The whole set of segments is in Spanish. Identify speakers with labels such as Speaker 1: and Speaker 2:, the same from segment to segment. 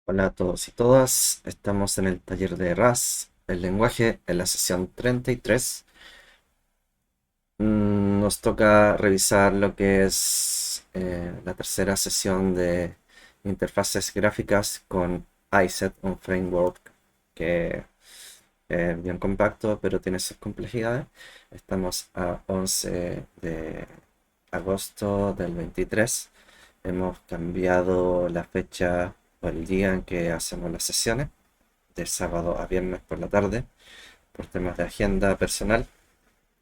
Speaker 1: Hola a todos y todas, estamos en el taller de RAS, el lenguaje, en la sesión 33. Nos toca revisar lo que es la tercera sesión de interfaces gráficas con iSet, un framework que es bien compacto, pero tiene sus complejidades. Estamos a 11 de agosto del 23. Hemos cambiado la fecha o el día en que hacemos las sesiones, de sábado a viernes por la tarde, por temas de agenda personal.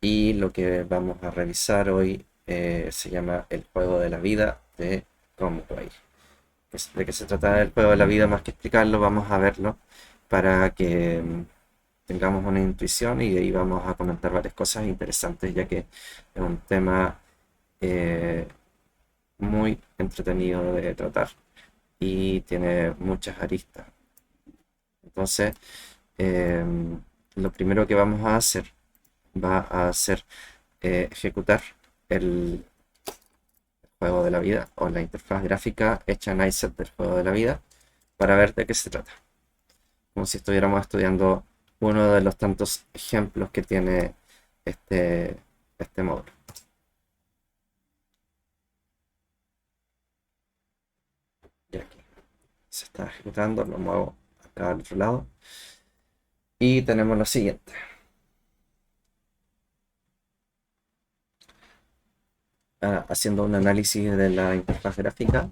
Speaker 1: Y lo que vamos a revisar hoy se llama El juego de la vida de Conway. ¿De qué se trata el juego de la vida? Más que explicarlo, vamos a verlo para que tengamos una intuición, y de ahí vamos a comentar varias cosas interesantes, ya que es un tema eh, muy entretenido de tratar y tiene muchas aristas. Entonces, eh, lo primero que vamos a hacer va a ser ejecutar el juego de la vida o la interfaz gráfica hecha en iSet del juego de la vida para ver de qué se trata. Como si estuviéramos estudiando uno de los tantos ejemplos que tiene este, este módulo. Y aquí se está ejecutando, lo muevo acá al otro lado. Y tenemos lo siguiente. Haciendo un análisis de la interfaz gráfica,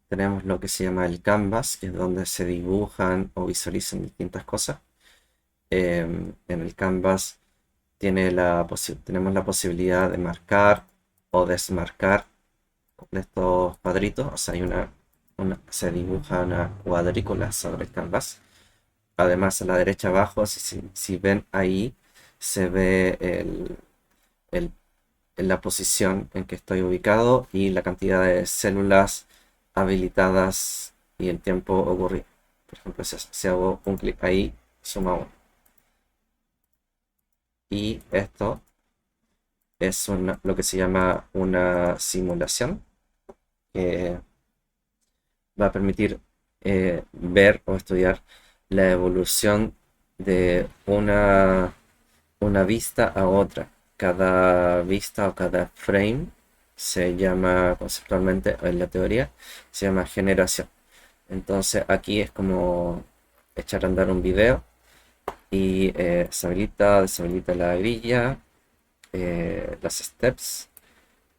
Speaker 1: tenemos lo que se llama el canvas, que es donde se dibujan o visualizan distintas cosas. En el canvas tenemos la posibilidad de marcar o desmarcar estos cuadritos. O sea, se dibuja una cuadrícula sobre el canvas. Además, a la derecha abajo, si ven ahí, se ve el en la posición en que estoy ubicado y la cantidad de células habilitadas y el tiempo ocurrido. Por ejemplo, si hago un clic ahí, suma 1. Y esto es lo que se llama una simulación, que va a permitir ver o estudiar la evolución de una vista a otra. Cada vista o cada frame se llama conceptualmente, en la teoría, se llama generación. Entonces aquí es como echar a andar un video y se habilita, deshabilita la grilla, las steps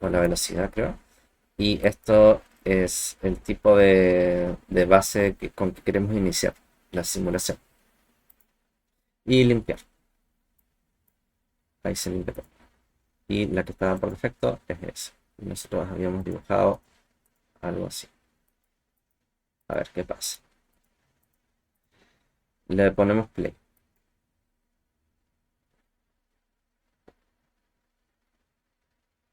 Speaker 1: o la velocidad, creo. Y esto es el tipo de base con que queremos iniciar la simulación. Y limpiar. Ahí se limpia todo. Y la que estaba por defecto es esa. Nosotros habíamos dibujado algo así. A ver qué pasa. Le ponemos play.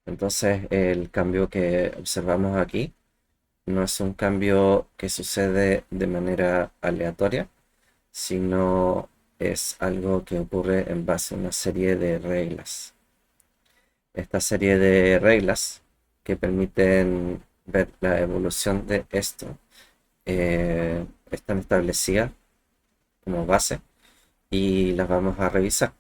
Speaker 1: Entonces el cambio que observamos aquí no es un cambio que sucede de manera aleatoria, sino es algo que ocurre en base a una serie de reglas. Esta serie de reglas que permiten ver la evolución de esto están establecidas como base y las vamos a revisar.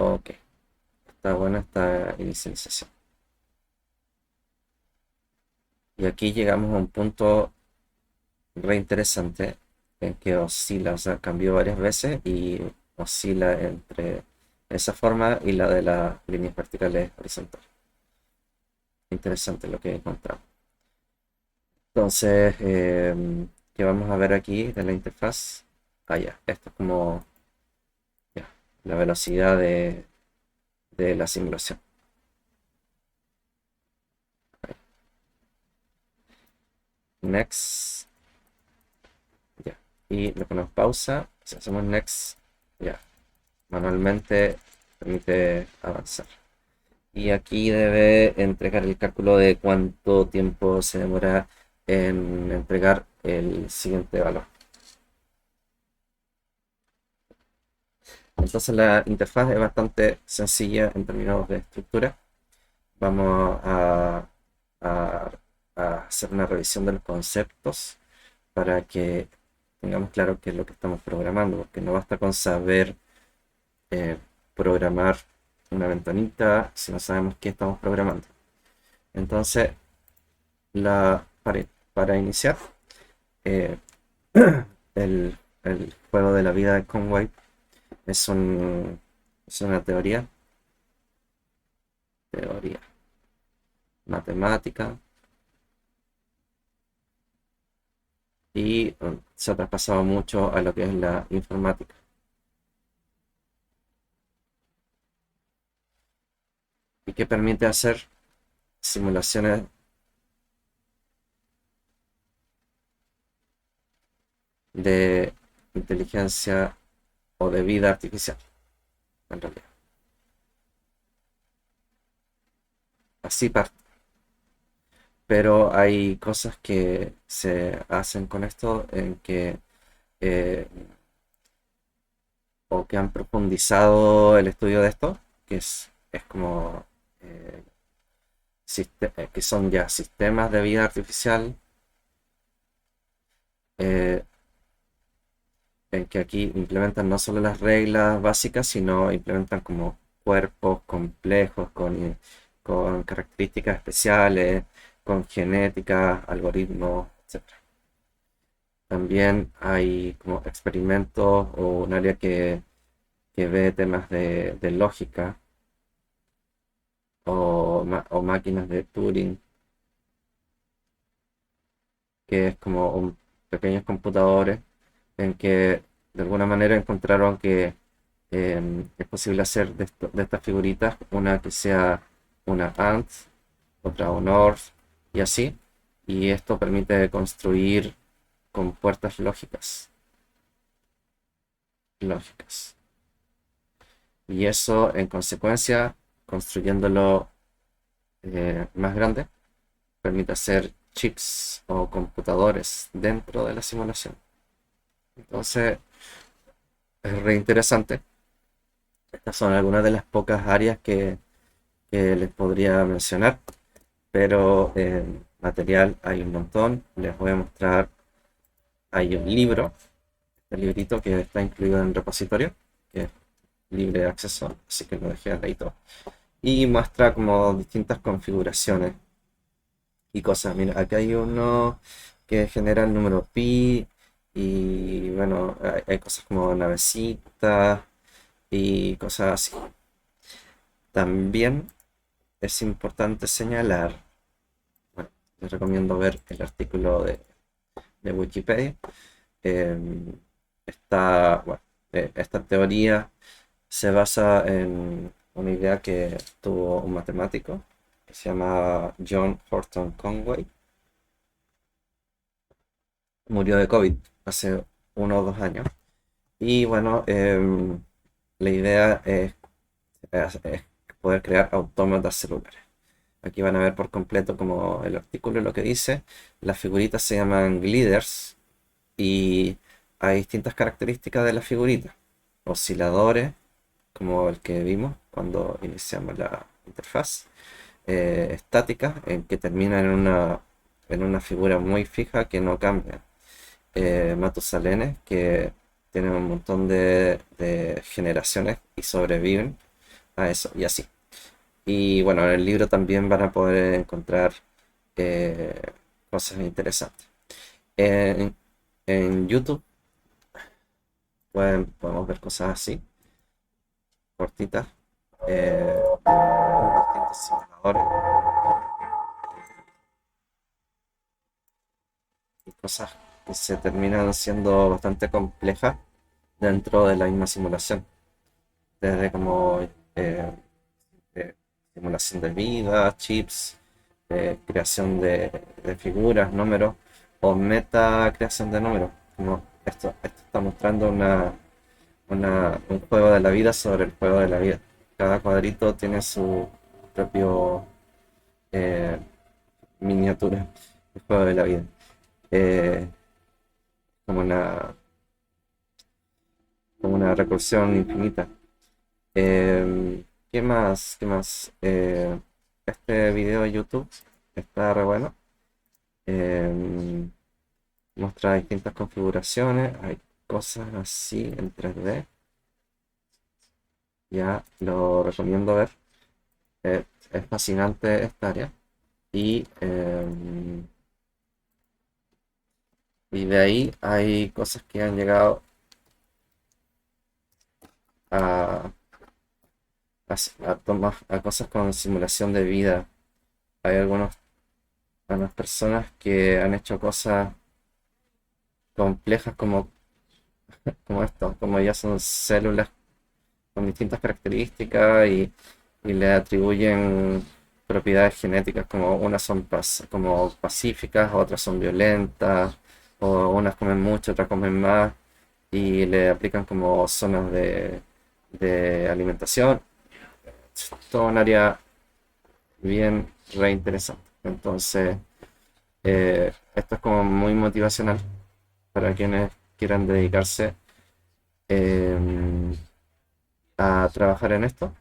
Speaker 1: Ok, está buena esta inicialización. Y aquí llegamos a un punto re interesante en que oscila, o sea, cambió varias veces y oscila entre esa forma y la de las líneas verticales horizontales. Interesante lo que encontramos. Entonces, ¿qué vamos a ver aquí de la interfaz? Ah, ya, esto es como ya, la velocidad de la simulación. Next, ya. Y le ponemos pausa. Si hacemos next, ya. Manualmente permite avanzar. Y aquí debe entregar el cálculo de cuánto tiempo se demora en entregar el siguiente valor. Entonces la interfaz es bastante sencilla en términos de estructura. vamos a- a hacer una revisión de los conceptos para que tengamos claro qué es lo que estamos programando, porque no basta con saber eh, programar una ventanita si no sabemos qué estamos programando. Entonces, para iniciar, eh, el juego de la vida de Conway es una teoría matemática y se ha traspasado mucho a lo que es la informática y que permite hacer simulaciones de inteligencia o de vida artificial, en realidad. Así parte. Pero hay cosas que se hacen con esto en que eh, o que han profundizado el estudio de esto, que es como eh, que son ya sistemas de vida artificial, eh, en que aquí implementan no solo las reglas básicas, sino implementan como cuerpos complejos con características especiales, con genética, algoritmos, etc. También hay como experimentos o un área que ve temas de lógica o máquinas de Turing, que es como pequeños computadores en que de alguna manera encontraron que es posible hacer de estas figuritas una que sea una ant, otra un orb y así. Y esto permite construir con puertas lógicas. Y eso, en consecuencia, construyéndolo más grande, permite hacer chips o computadores dentro de la simulación. Entonces, es re interesante. Estas son algunas de las pocas áreas que les podría mencionar, pero material hay un montón. Les voy a mostrar, hay un libro, el librito que está incluido en el repositorio, que es libre de acceso, así que lo dejé ahí todo. Y muestra como distintas configuraciones y cosas. Mira, acá hay uno que genera el número pi y bueno, hay cosas como navecitas y cosas así. También es importante señalar, bueno, les recomiendo ver el artículo de Wikipedia. Eh, bueno, esta teoría se basa en una idea que tuvo un matemático que se llama John Horton Conway. Murió de COVID hace 1 o 2 años. Y bueno, la idea es poder crear autómatas celulares. Aquí van a ver por completo como el artículo lo que dice. Las figuritas se llaman gliders y hay distintas características de las figuritas. Osciladores, como el que vimos cuando iniciamos la interfaz. Estáticas, en que terminan en una figura muy fija que no cambia. Matusalenes, que tienen un montón de generaciones y sobreviven a eso y así. Y bueno, en el libro también van a poder encontrar eh, cosas interesantes. En, en YouTube podemos ver cosas así, cortitas, distintos simuladores y cosas que se terminan siendo bastante complejas dentro de la misma simulación. Desde como eh, eh, simulación de vida, chips, creación de figuras, números, o meta creación de números. Como esto está mostrando un juego de la vida sobre el juego de la vida. Cada cuadrito tiene su propio eh, miniatura del juego de la vida. Eh, como como una recursión infinita. ¿Qué más? ¿Qué más? este video de YouTube. Está re bueno. Em, Muestra distintas configuraciones. Hay cosas así en 3D. Ya lo recomiendo ver. Es fascinante esta área. Y, y de ahí hay cosas que han llegado a, a cosas con simulación de vida. Hay algunas personas que han hecho cosas complejas como esto, como ya son células con distintas características y le atribuyen propiedades genéticas como unas son como pacíficas, otras son violentas, o unas comen mucho, otras comen más, y le aplican como zonas de alimentación. Es todo un área bien reinteresante. Entonces, esto es como muy motivacional para quienes quieran dedicarse em, a trabajar en esto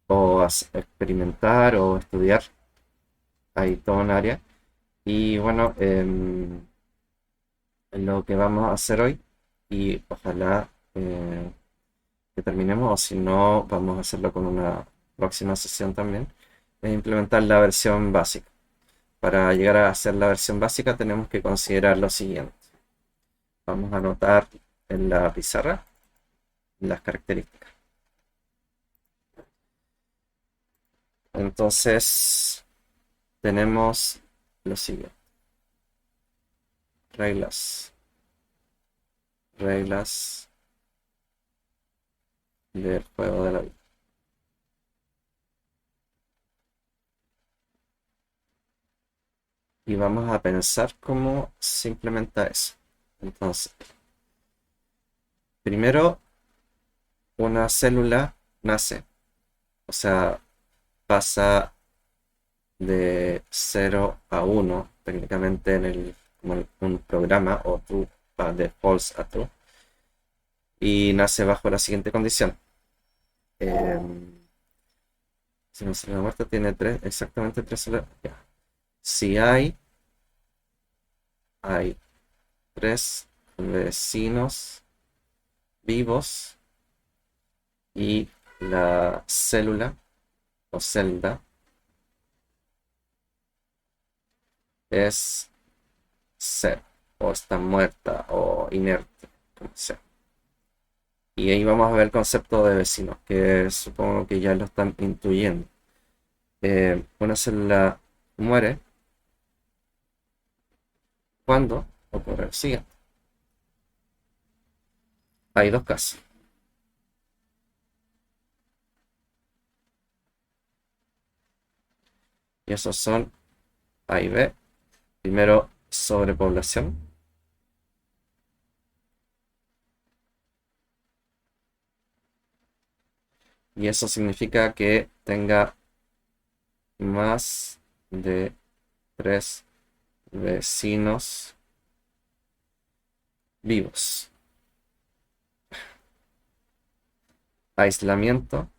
Speaker 1: o a experimentar o estudiar. Hay todo un área. Y bueno, lo que vamos a hacer hoy, y ojalá que terminemos, o si no, vamos a hacerlo con una próxima sesión también, es implementar la versión básica. Para llegar a hacer la versión básica tenemos que considerar lo siguiente. Vamos a anotar en la pizarra las características. Entonces, tenemos lo siguiente. Reglas. Reglas del juego de la vida. Y vamos a pensar cómo se implementa eso. Entonces, primero, una célula nace, o sea, pasa de 0 a 1, técnicamente como un programa, o true, de false a true, y nace bajo la siguiente condición. Si una célula muerta tiene exactamente tres células. Ya. Si hay tres vecinos vivos y la célula o celda es cero, o está muerta o inerte, como sea. Y ahí vamos a ver el concepto de vecinos, que supongo que ya lo están intuyendo. Una célula muere cuando ocurre lo siguiente. Hay dos casos. Y esos son A y B. Primero, sobrepoblación. Y eso significa que tenga más de tres vecinos vivos. Aislamiento.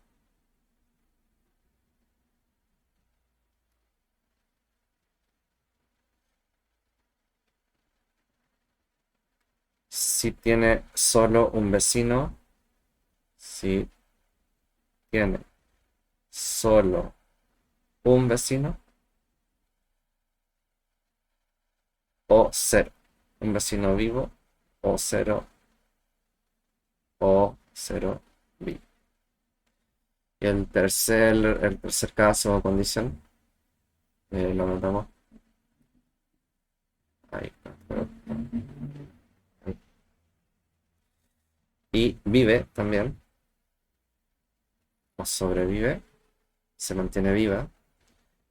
Speaker 1: Si tiene solo un vecino. Si tiene solo un vecino. O cero. Un vecino vivo. O cero. O cero vivo. Y el tercer caso o condición. Lo notamos. Ahí. Ahí. Y vive también. O sobrevive. Se mantiene viva.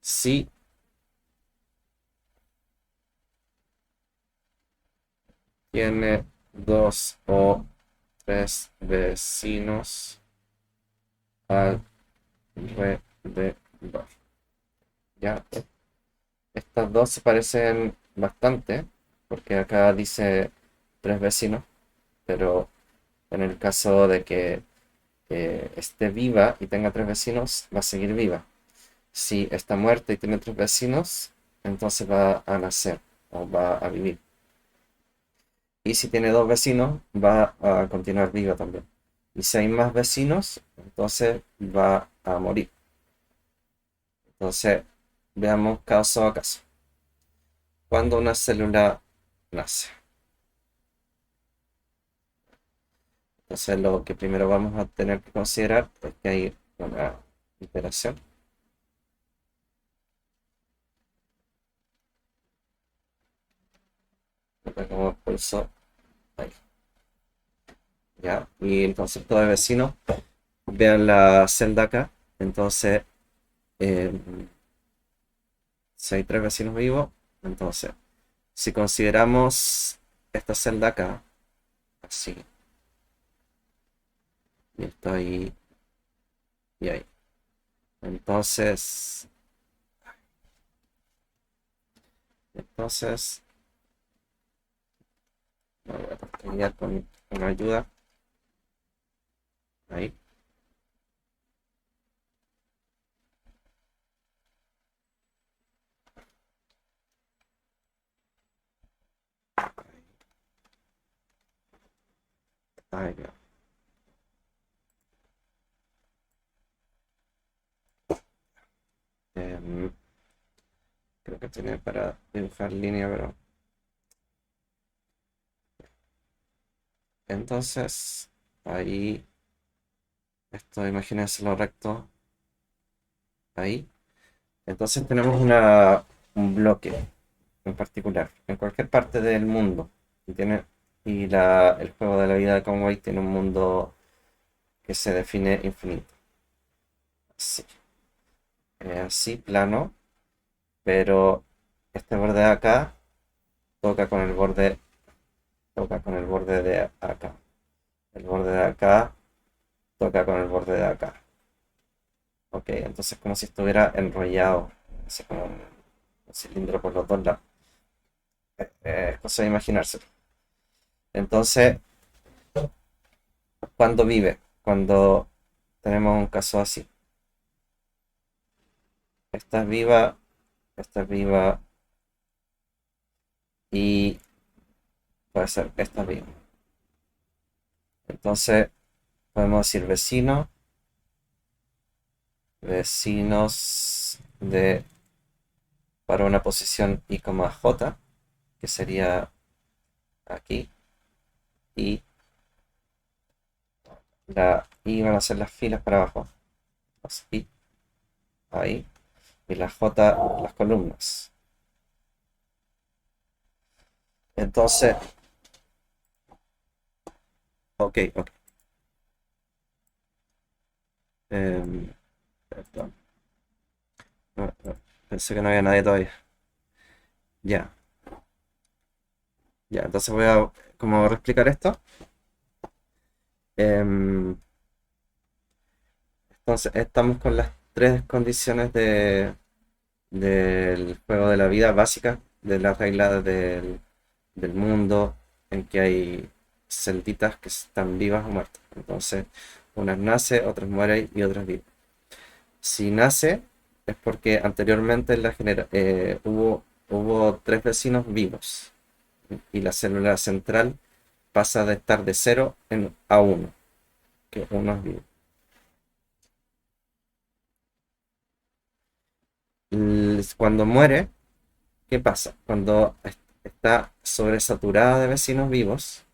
Speaker 1: Si tiene dos o tres vecinos alrededor. Ya, estas dos se parecen bastante, porque acá dice tres vecinos, pero en el caso de que esté viva y tenga tres vecinos, va a seguir viva. Si está muerta y tiene otros vecinos, entonces va a nacer o va a vivir. Y si tiene dos vecinos, va a continuar viva también. Y si hay más vecinos, entonces va a morir. Entonces, veamos caso a caso. Cuando una célula nace. Entonces, lo que primero vamos a tener que considerar es que hay una iteración. Como pulso ahí. ¿Ya? Y el concepto de vecino, vean la celda acá. Entonces, eh, si hay tres vecinos vivos, entonces, si consideramos esta celda acá, así, y esto ahí, y ahí. Entonces, entonces, me voy a pestañear con una ayuda, ahí, ahí, ya. Em, Creo que tiene para dibujar línea, pero entonces, ahí, esto, imagínense lo recto, ahí. Entonces tenemos un bloque en particular, en cualquier parte del mundo. El juego de la vida de Conway tiene un mundo que se define infinito. Así, así plano, pero este borde de acá toca con el borde, toca con el borde de acá. El borde de acá toca con el borde de acá. Ok, entonces como si estuviera enrollado, así como un cilindro por los dos lados. Es cosa de imaginárselo. Entonces, ¿cuándo vive? Cuando tenemos un caso así. Esta es viva y puede ser esta es viva. Entonces, podemos decir vecinos de para una posición i, j, que sería aquí, y la i van a ser las filas para abajo, así, ahí, y la j las columnas. Entonces, ok, ok. Perdón. No, no, pensé que no había nadie todavía. Ya, ya, entonces voy a como reexplicar esto. Em, entonces, estamos con las tres condiciones del juego de la vida básica, de las reglas del mundo, en que hay celditas que están vivas o muertas. Entonces, unas nace, otras mueren y otras viven. Si nace, es porque anteriormente hubo tres vecinos vivos y la célula central pasa de estar de cero a uno, que uno es vivo. Cuando muere, ¿qué pasa? Cuando está sobresaturada de vecinos vivos,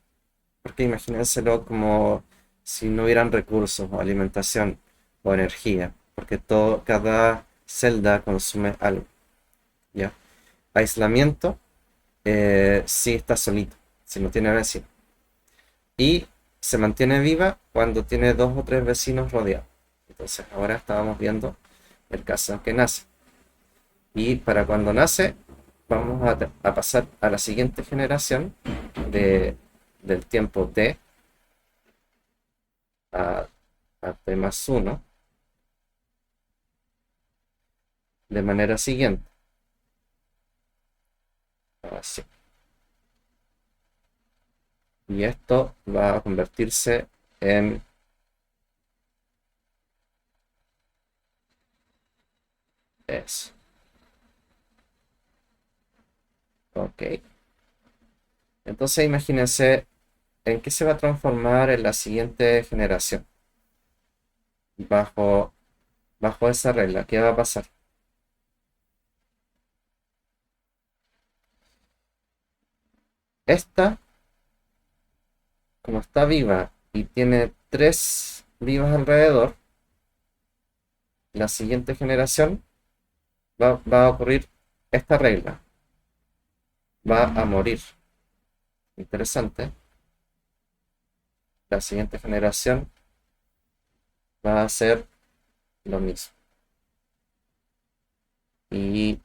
Speaker 1: porque imagínenselo como si no hubieran recursos o alimentación o energía, porque cada celda consume algo, ¿ya? Aislamiento, sí está solito, si no tiene vecinos. Y se mantiene viva cuando tiene dos o tres vecinos rodeados. Entonces ahora estábamos viendo el caso que nace. Y para cuando nace, vamos a pasar a la siguiente generación de, del tiempo t a, a t más uno de manera siguiente. Así. Y esto va a convertirse en Eso. Ok. Entonces imagínense en qué se va a transformar en la siguiente generación. Bajo, bajo esa regla, ¿qué va a pasar? Esta, como está viva y tiene tres vivas alrededor, la siguiente generación va a ocurrir esta regla. Va a morir. Interesante. La siguiente generación va a hacer lo mismo. Y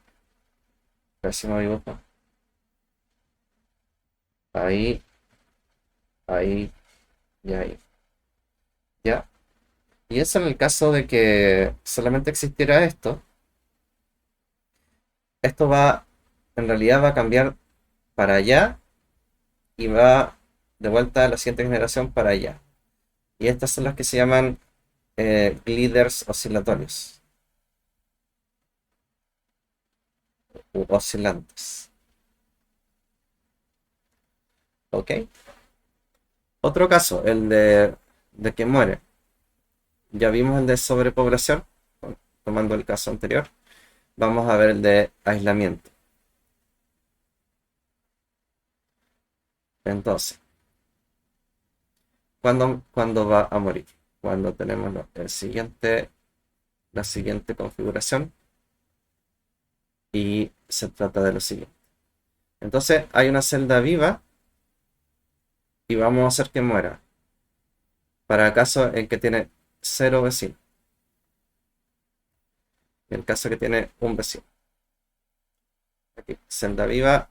Speaker 1: próximo dibujo. Ahí, ahí y ahí. ¿Ya? Y eso en el caso de que solamente existiera esto. Esto va, en realidad va a cambiar para allá y va de vuelta a la siguiente generación para allá. Y estas son las que se llaman gliders oscilatorios u oscilantes. ¿Ok? Otro caso, el de que muere. Ya vimos el de sobrepoblación, tomando el caso anterior. Vamos a ver el de aislamiento. Entonces, ¿cuándo va a morir? Cuando tenemos la siguiente configuración y se trata de lo siguiente. Entonces, hay una celda viva y vamos a hacer que muera. Para el caso en que tiene 0 vecinos. En el caso que tiene un vecino. Aquí, celda viva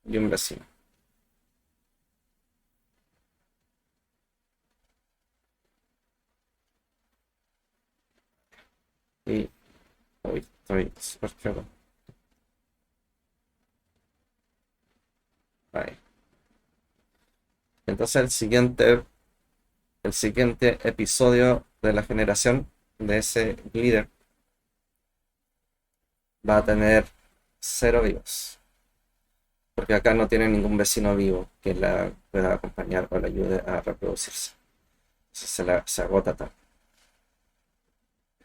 Speaker 1: y un vecino. Y uy, estoy súper chueco. Ahí. Entonces el siguiente episodio de la generación de ese líder va a tener 0 vivos. Porque acá no tiene ningún vecino vivo que la pueda acompañar o la ayude a reproducirse. Entonces se agota tal.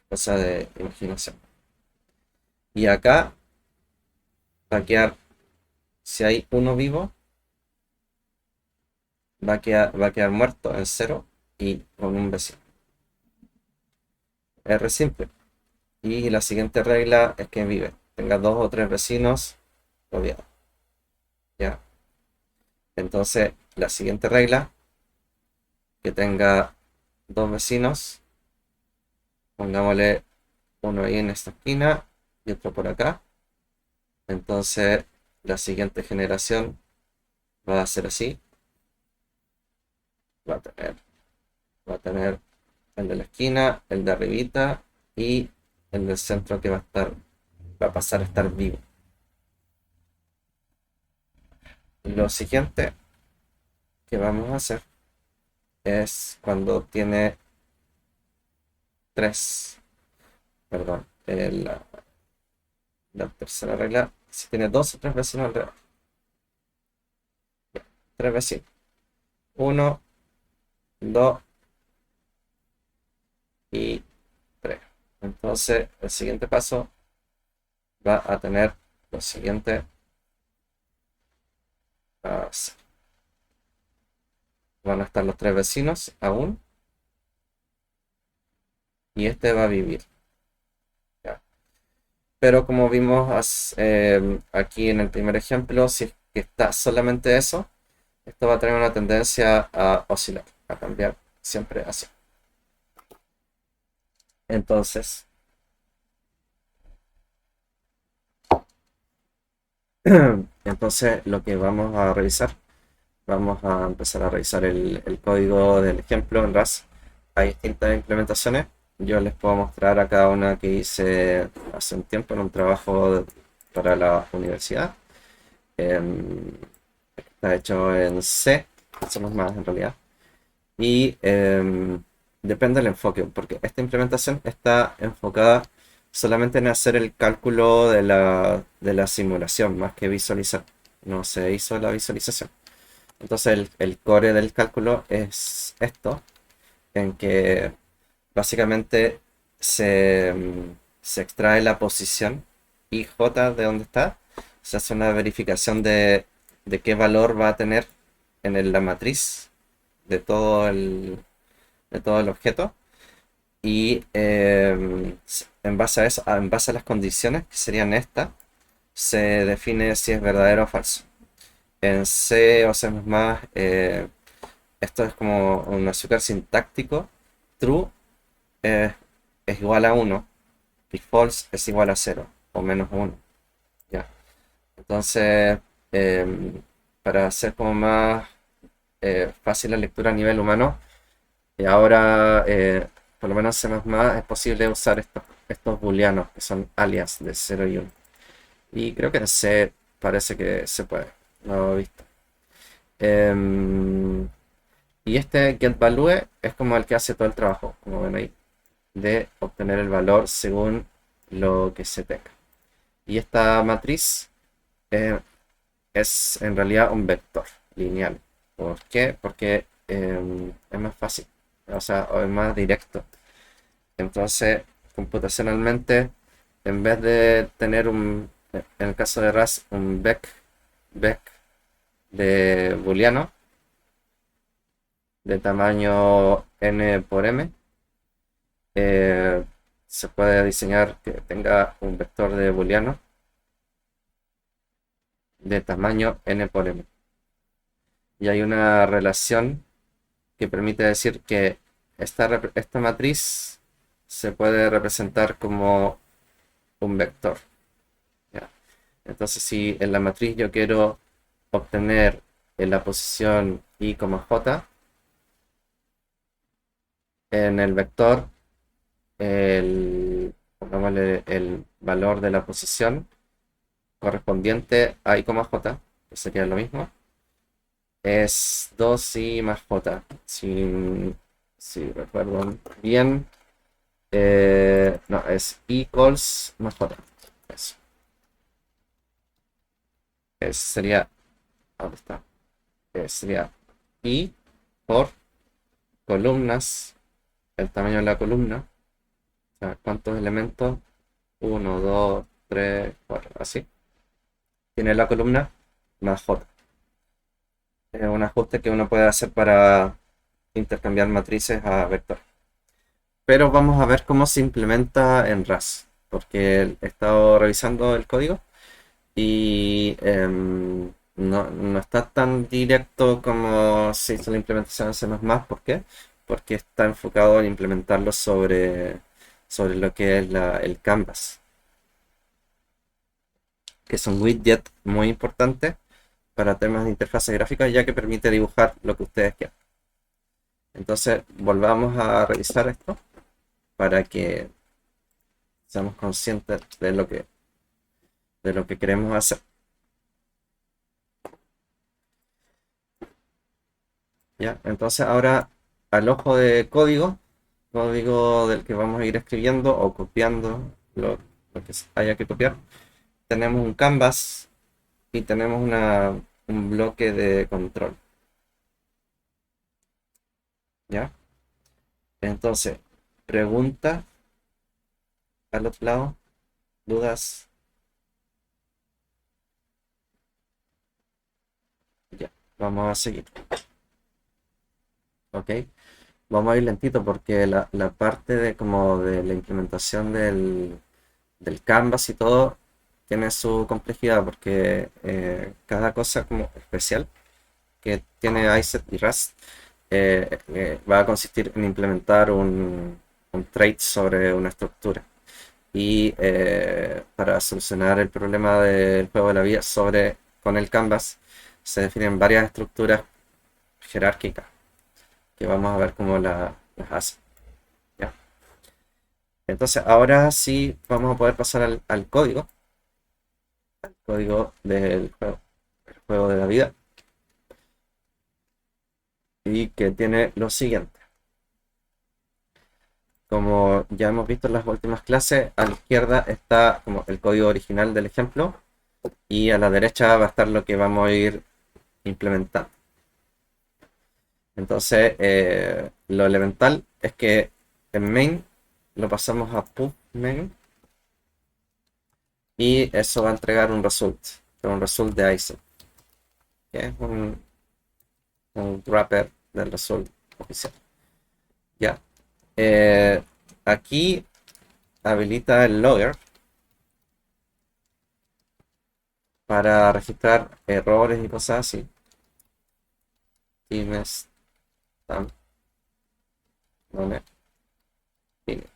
Speaker 1: Cosa de imaginación. Y acá va a quedar, si hay uno vivo, va a quedar muerto en 0 y con un vecino. Es re simple. Y la siguiente regla es que vive. Tenga 2 o 3 vecinos rodeados. ¿Ya? Entonces, la siguiente regla, que tenga 2 vecinos, pongámosle uno ahí en esta esquina y otro por acá. Entonces, la siguiente generación va a ser así. Va a tener, va a tener el de la esquina, el de arribita y el del centro que va a pasar a estar vivo. Lo siguiente que vamos a hacer es cuando tiene 3, perdón, la tercera regla, si tiene 2 o 3 vecinos alrededor. 3 vecinos. 1, 2 y 3. Entonces, el siguiente paso va a tener lo siguiente. Van a estar los 3 vecinos aún. Y este va a vivir. ¿Ya? Pero como vimos aquí en el primer ejemplo, si es que está solamente eso, esto va a tener una tendencia a oscilar, a cambiar siempre así. Entonces, entonces lo que vamos a empezar a revisar el código del ejemplo en RAS. Hay distintas implementaciones. Yo les puedo mostrar acá una que hice hace un tiempo en un trabajo para la universidad. Está hecho en C, somos más en realidad. Y depende del enfoque, porque esta implementación está enfocada solamente en hacer el cálculo de la simulación, más que visualizar. No se hizo la visualización. Entonces el core del cálculo es esto, en que básicamente se extrae la posición IJ de donde está, se hace una verificación de qué valor va a tener en la matriz de de todo el objeto y en base a eso, en base a las condiciones que serían estas, se define si es verdadero o falso. En C o C++, esto es como un azúcar sintáctico. True eh, es igual a 1 y false es igual a 0 o menos 1. ¿Ya? Entonces, para hacer como más fácil la lectura a nivel humano, y ahora, por lo menos en C++, es posible usar estos booleanos que son alias de 0 y 1. Y creo que en C parece que se puede. No lo he visto. Em, y este getValue es como el que hace todo el trabajo, como ven ahí, de obtener el valor según lo que se tenga. Y esta matriz eh, es en realidad un vector lineal. ¿Por qué? Porque es más fácil, o sea, o es más directo. Entonces, computacionalmente, en vez de tener en el caso de RAS, un vec de booleano de tamaño n por m, eh, se puede diseñar que tenga un vector de booleano de tamaño n por m. Y hay una relación que permite decir que esta matriz se puede representar como un vector. ¿Ya? Entonces, si en la matriz yo quiero obtener en la posición i, j, en el vector, pongámosle el valor de la posición correspondiente a i, j, que sería lo mismo, es 2i más j. Si recuerdo bien, no, es equals más j. Eso. Sería, ¿dónde está? Sería i por columnas, el tamaño de la columna, o sea, cuántos elementos, 1, 2, 3, 4, así, tiene la columna, más j. Es un ajuste que uno puede hacer para intercambiar matrices a vector. Pero vamos a ver cómo se implementa en RAS, porque he estado revisando el código y no está tan directo como se hizo la implementación en C++. ¿Por qué? Porque está enfocado en implementarlo sobre lo que es el Canvas, que es un widget muy importante para temas de interfaz gráfica, ya que permite dibujar lo que ustedes quieran. Entonces, volvamos a revisar esto para que seamos conscientes de lo que queremos hacer. ¿Ya? Entonces, ahora al ojo de código del que vamos a ir escribiendo o copiando lo que haya que copiar, tenemos un canvas y tenemos un bloque de control. ¿Ya? Entonces, pregunta al otro lado, dudas. Ya, vamos a seguir. ¿Ok? Vamos a ir lentito porque la parte de como de la implementación del Canvas y todo tiene su complejidad porque cada cosa como especial que tiene ISET y Rust va a consistir en implementar un trait sobre una estructura. Y para solucionar el problema del juego de la vida con el Canvas se definen varias estructuras jerárquicas que vamos a ver cómo las hace. ¿Ya? Entonces ahora sí vamos a poder pasar al código del juego, el juego de la vida, y que tiene lo siguiente. como ya hemos visto en las últimas clases, a la izquierda está como el código original del ejemplo y a la derecha va a estar lo que vamos a ir implementando. Entonces, lo elemental es que en main lo pasamos a pub main y eso va a entregar un result, un result de ISO, que es un wrapper del result oficial. Ya. Aquí habilita el logger para registrar errores y cosas así. Tienes tam, done, init.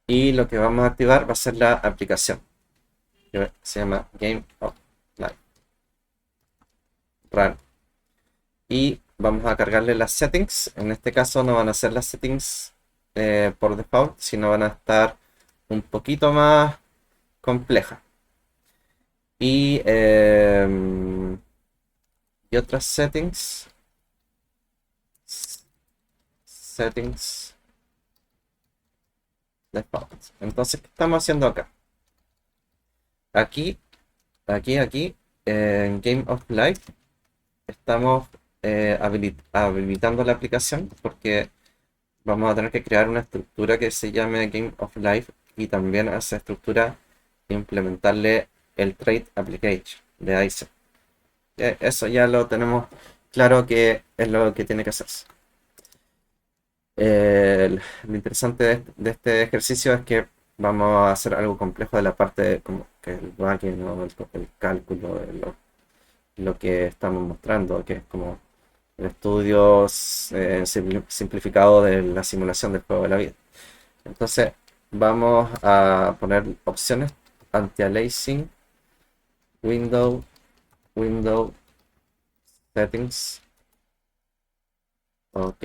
Speaker 1: Y lo que vamos a activar va a ser la aplicación que se llama Game of Life Run. Y vamos a cargarle las settings. En este caso no van a ser las settings por default, sino van a estar un poquito más complejas. Y otras settings default. Entonces, ¿qué estamos haciendo acá? Aquí, en Game of Life, estamos habilitando la aplicación porque vamos a tener que crear una estructura que se llame Game of Life y también a esa estructura implementarle el Trait Application de ISO. Eso ya lo tenemos claro que es lo que tiene que hacerse. Lo interesante de este ejercicio es que vamos a hacer algo complejo de la parte como que el backing o el cálculo de lo que estamos mostrando, que es como el estudio simplificado de la simulación del juego de la vida. Entonces vamos a poner opciones anti-aliasing, window, settings, ok.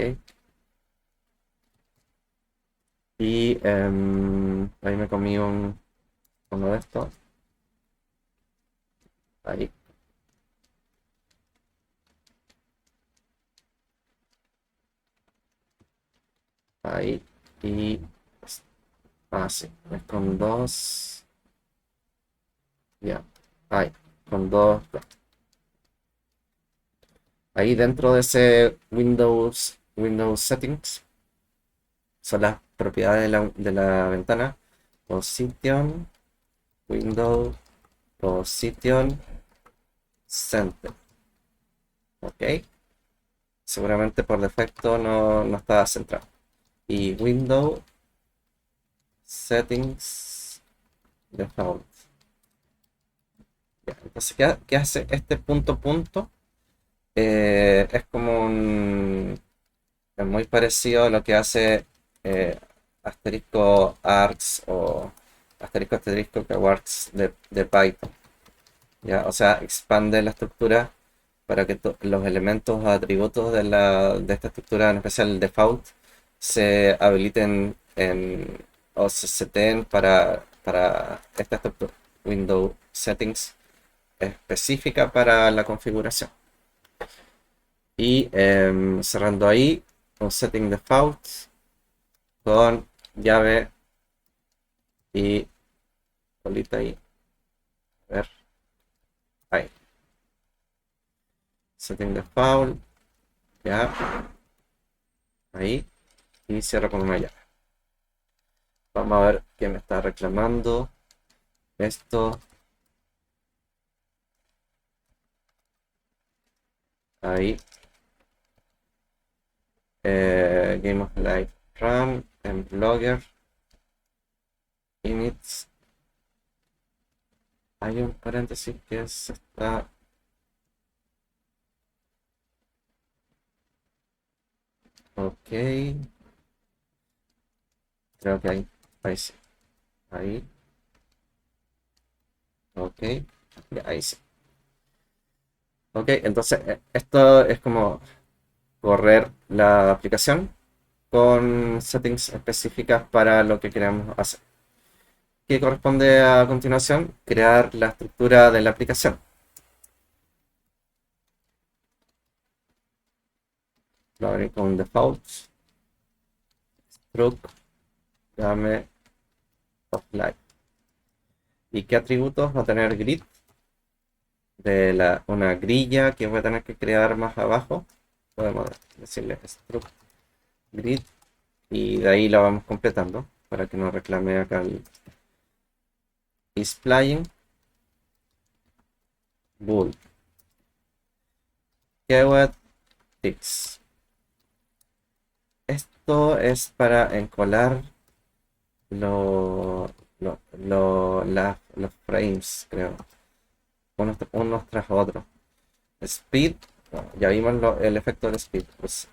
Speaker 1: Y ahí me comí uno de estos. Ahí. Ahí. Y sí, es con dos. Ya. Ahí. Con dos. Ahí dentro de ese Windows Settings son las propiedades de la ventana. Position, Window, Position, Center. Ok. Seguramente por defecto no está centrado. Y Window, Settings, Default. Ya, entonces, ¿qué hace este punto punto? Es como es muy parecido a lo que hace eh, asterisco args o asterisco que args de Python. ¿Ya? O sea, expande la estructura para que los elementos o atributos de esta estructura, en especial el default, se habiliten o se seteen para esta estructura. Window Settings específica para la configuración. Y cerrando ahí, un setting default con llave y bolita ahí. A ver. Ahí. Setting default. Ya. Ahí. Y cierro con una llave. Vamos a ver qué me está reclamando. Esto. Ahí. Game of Life Run. En Blogger. Inits. Hay un paréntesis que se está. Ok. Creo que ahí sí. Ahí. Ok. Ya, ahí sí. Ok, entonces esto es como correr la aplicación con settings específicas para lo que queremos hacer. ¿Qué corresponde a continuación? Crear la estructura de la aplicación. Lo abrí con default. Struct game of light. ¿Y qué atributos va a tener grid? Una grilla que voy a tener que crear más abajo. Podemos decirle struct grid y de ahí la vamos completando para que nos reclame acá el displaying bool keyword fix. Esto es para encolar los frames, creo, unos tras otros. Speed, bueno, ya vimos el efecto del speed, pues,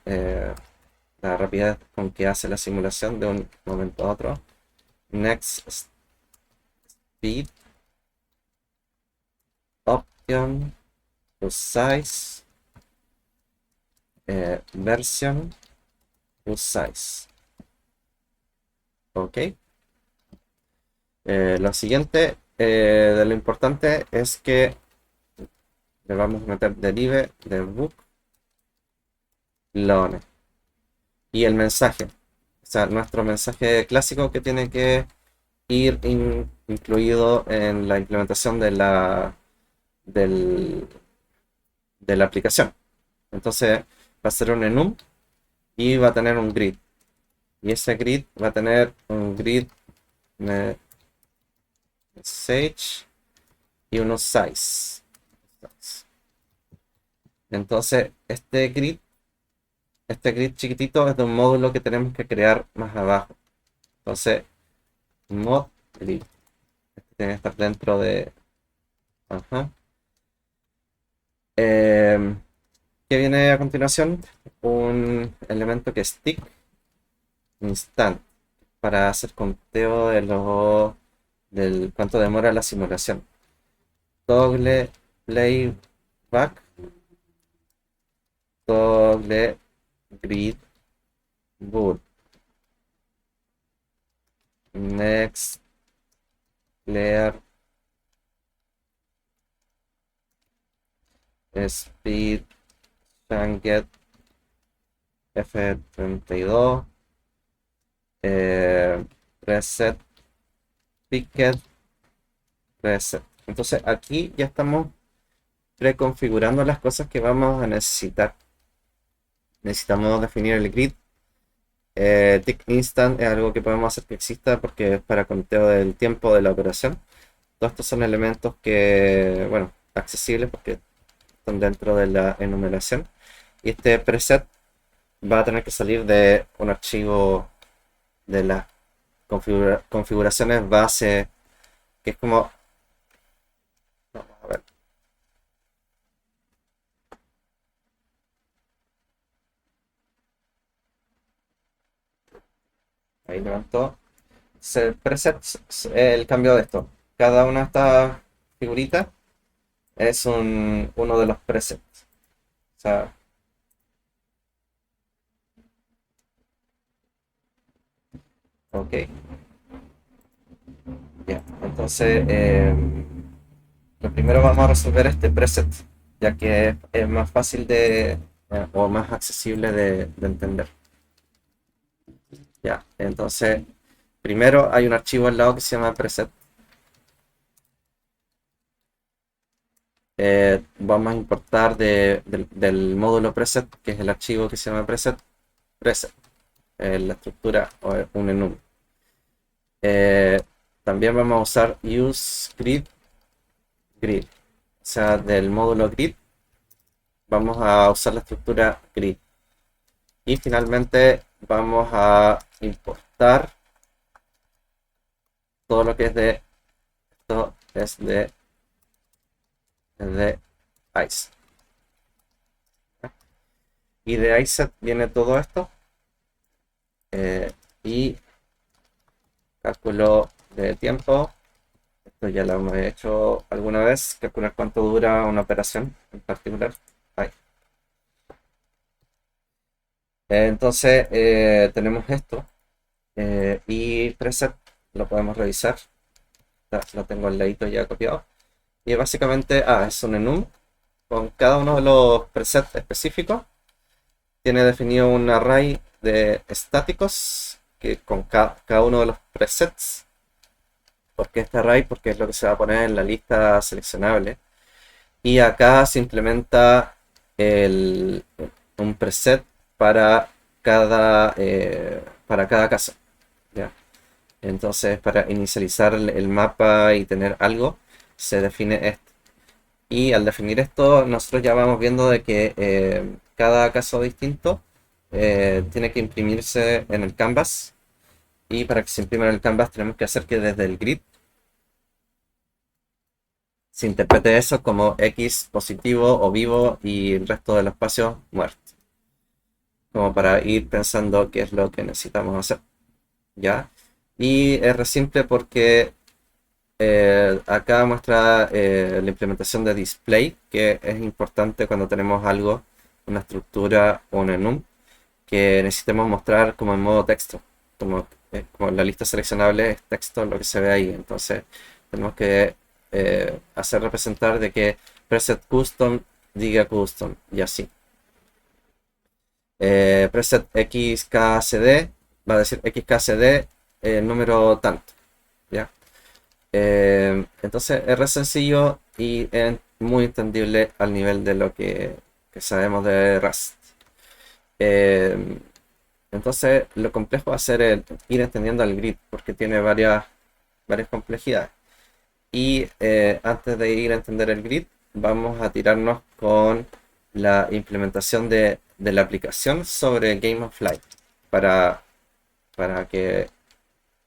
Speaker 1: la rapidez con que hace la simulación de un momento a otro. Next speed, option, to size, version, to size. Ok. Lo siguiente de lo importante es que le vamos a meter derive del book loan y el mensaje, o sea, nuestro mensaje clásico que tiene que ir incluido en la implementación del- de la aplicación. Entonces va a ser un enum y va a tener un grid, y ese grid va a tener un grid message y unos size. Entonces este grid chiquitito es de un módulo que tenemos que crear más abajo. Entonces, mod grid. Este tiene que estar dentro de... Ajá. ¿Qué viene a continuación? Un elemento que es tick instant para hacer conteo del cuánto demora la simulación. Toggle playback. Toggle grid boot. Next layer speed get F32 preset picket preset. Entonces aquí ya estamos preconfigurando las cosas que vamos a necesitar. Necesitamos definir el grid. Tick instant es algo que podemos hacer que exista porque es para conteo del tiempo de la operación. Todos estos son elementos que, bueno, accesibles porque están dentro de la enumeración. Y este preset va a tener que salir de un archivo de las configuraciones base, que es como... Vamos a ver. Ahí levantó. Preset, el cambio de esto. Cada una de estas figuritas es uno de los presets. O sea, ok. Ya, entonces lo primero vamos a resolver este preset, ya que es más fácil o más accesible de entender. Ya, entonces primero hay un archivo al lado que se llama preset. Vamos a importar del módulo preset, que es el archivo que se llama preset, la estructura o un enum. También vamos a usar useGrid, o sea, del módulo grid vamos a usar la estructura grid. Y finalmente vamos a importar todo lo que es esto es de ICE. Y de ICE viene todo esto. Y cálculo de tiempo. Esto ya lo hemos hecho alguna vez. Calcular cuánto dura una operación en particular. Ahí. Entonces tenemos esto. Y preset lo podemos revisar. Lo tengo al ladito ya copiado. Y básicamente es un enum con cada uno de los presets específicos. tiene definido un array de estáticos que con cada uno de los presets. ¿Por qué este array? Porque es lo que se va a poner en la lista seleccionable. Y acá se implementa un preset para cada caso. ¿Ya? Entonces, para inicializar el mapa y tener algo, se define esto. Y al definir esto, nosotros ya vamos viendo de que cada caso distinto tiene que imprimirse en el canvas. Y para que se imprima en el canvas tenemos que hacer que desde el grid se interprete eso como X positivo o vivo y el resto del espacio muerto. Como para ir pensando qué es lo que necesitamos hacer. ¿Ya? Y es re simple porque acá muestra la implementación de display, que es importante cuando tenemos algo, una estructura o un enum, que necesitemos mostrar como en modo texto. Como la lista seleccionable es texto lo que se ve ahí. Entonces tenemos que hacer representar de que preset custom diga custom y así. Preset xkcd va a decir xkcd número tanto. ¿Ya? Entonces es re sencillo y es muy entendible al nivel de lo que sabemos de Rust. Eh, entonces lo complejo va a ser ir entendiendo el grid porque tiene varias complejidades. Y antes de ir a entender el grid, vamos a tirarnos con la implementación de la aplicación sobre Game of Life para que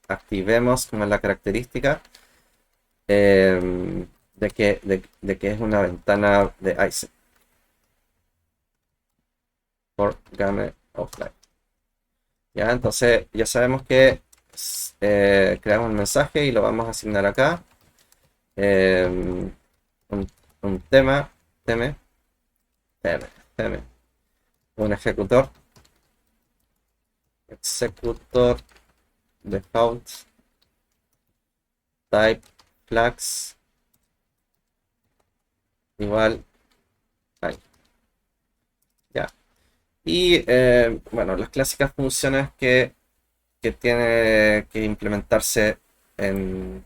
Speaker 1: activemos como la característica de que es una ventana de ICE por Game of Life. Ya, entonces ya sabemos que creamos un mensaje y lo vamos a asignar acá. Un, un tema, un ejecutor default type flags igual ahí. Ya. Y bueno, las clásicas funciones que tiene que implementarse en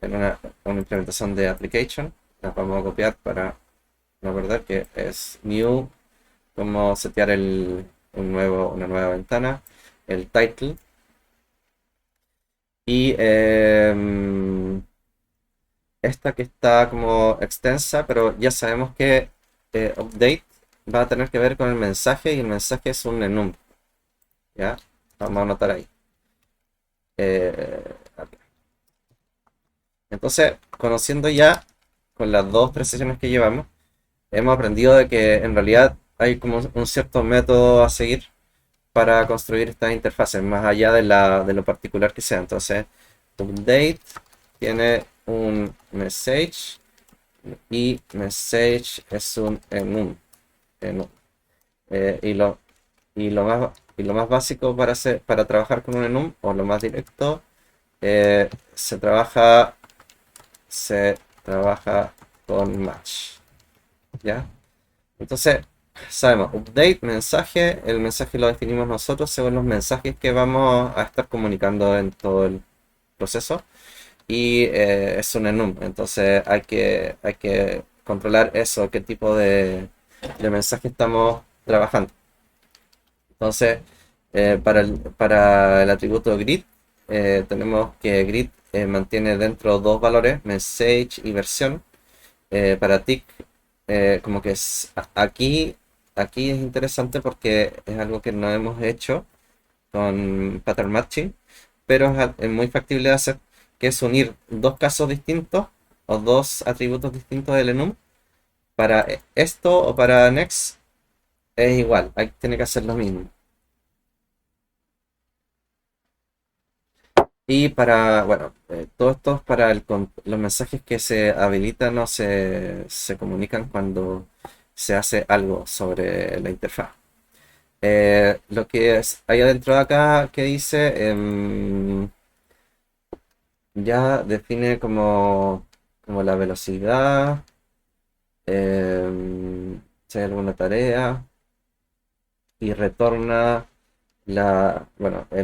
Speaker 1: una implementación de application. Las vamos a copiar para no perder, que es new, como setear una nueva ventana, el title. Y esta que está como extensa, pero ya sabemos que update va a tener que ver con el mensaje y el mensaje es un enum. ¿Ya? Vamos a anotar ahí. Acá. Entonces, conociendo ya con las tres sesiones que llevamos, hemos aprendido de que en realidad hay como un cierto método a seguir para construir estas interfaces, más allá de lo particular que sea. Entonces, update tiene un message y message es un enum. Eh, y lo, y lo más básico para trabajar con un enum, o lo más directo, eh, se trabaja, se trabaja con match. ¿Ya? Entonces, sabemos, update, mensaje, el mensaje lo definimos nosotros según los mensajes que vamos a estar comunicando en todo el proceso. Y es un enum, entonces hay que controlar eso, qué tipo de mensaje estamos trabajando. Entonces, para el atributo grid, tenemos que grid mantiene dentro dos valores, message y versión. Para tick, como que aquí es interesante porque es algo que no hemos hecho con pattern matching, pero es muy factible de hacer, que es unir dos casos distintos o dos atributos distintos del enum. Para esto o para next es igual, tiene que hacer lo mismo. Y bueno, todo esto es para los mensajes que se habilitan o se comunican cuando se hace algo sobre la interfaz. Lo que hay adentro de acá que dice, ya define como la velocidad, si hay alguna tarea, y retorna en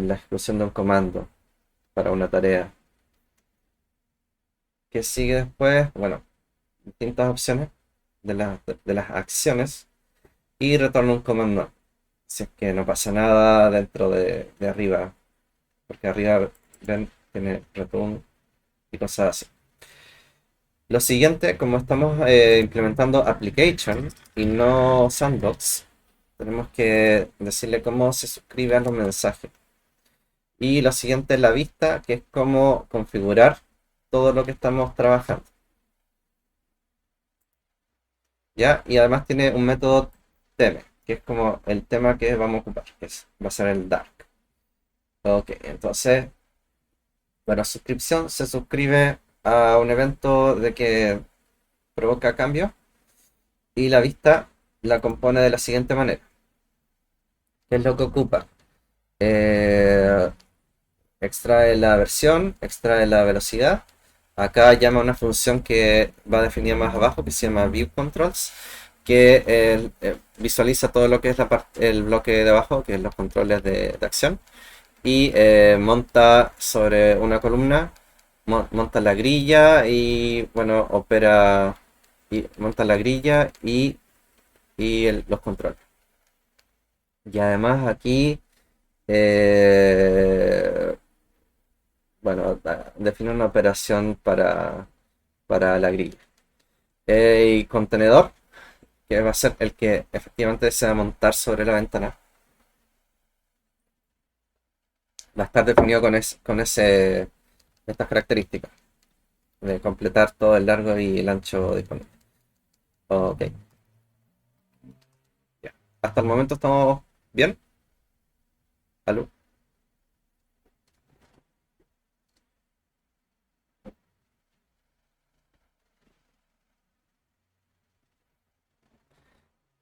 Speaker 1: la ejecución de un comando para una tarea. ¿Qué sigue después? Bueno, distintas opciones de las acciones y retorna un comando. Si es que no pasa nada dentro de arriba, porque arriba ven, tiene return y cosas así. Lo siguiente, como estamos implementando application y no sandbox, tenemos que decirle cómo se suscribe a los mensajes. Y lo siguiente es la vista, que es cómo configurar todo lo que estamos trabajando. ¿Ya? Y además tiene un método theme, que es como el tema que vamos a ocupar, va a ser el dark. Ok, entonces, bueno, suscripción se suscribe a un evento de que provoca cambio y la vista la compone de la siguiente manera. ¿Qué es lo que ocupa? Eh, extrae la versión, extrae la velocidad. Acá llama una función que va definida más abajo que se llama View Controls, que visualiza todo lo que es el bloque de abajo, que es los controles de acción, y monta sobre una columna, monta la grilla y bueno, opera y monta la grilla y los controles. Y además aquí eh, bueno, define una operación para la grilla. Y contenedor, que va a ser el que efectivamente se va a montar sobre la ventana, va a estar definido estas características de completar todo el largo y el ancho disponible. Ok, ya. Hasta el momento estamos bien. ¿Aló?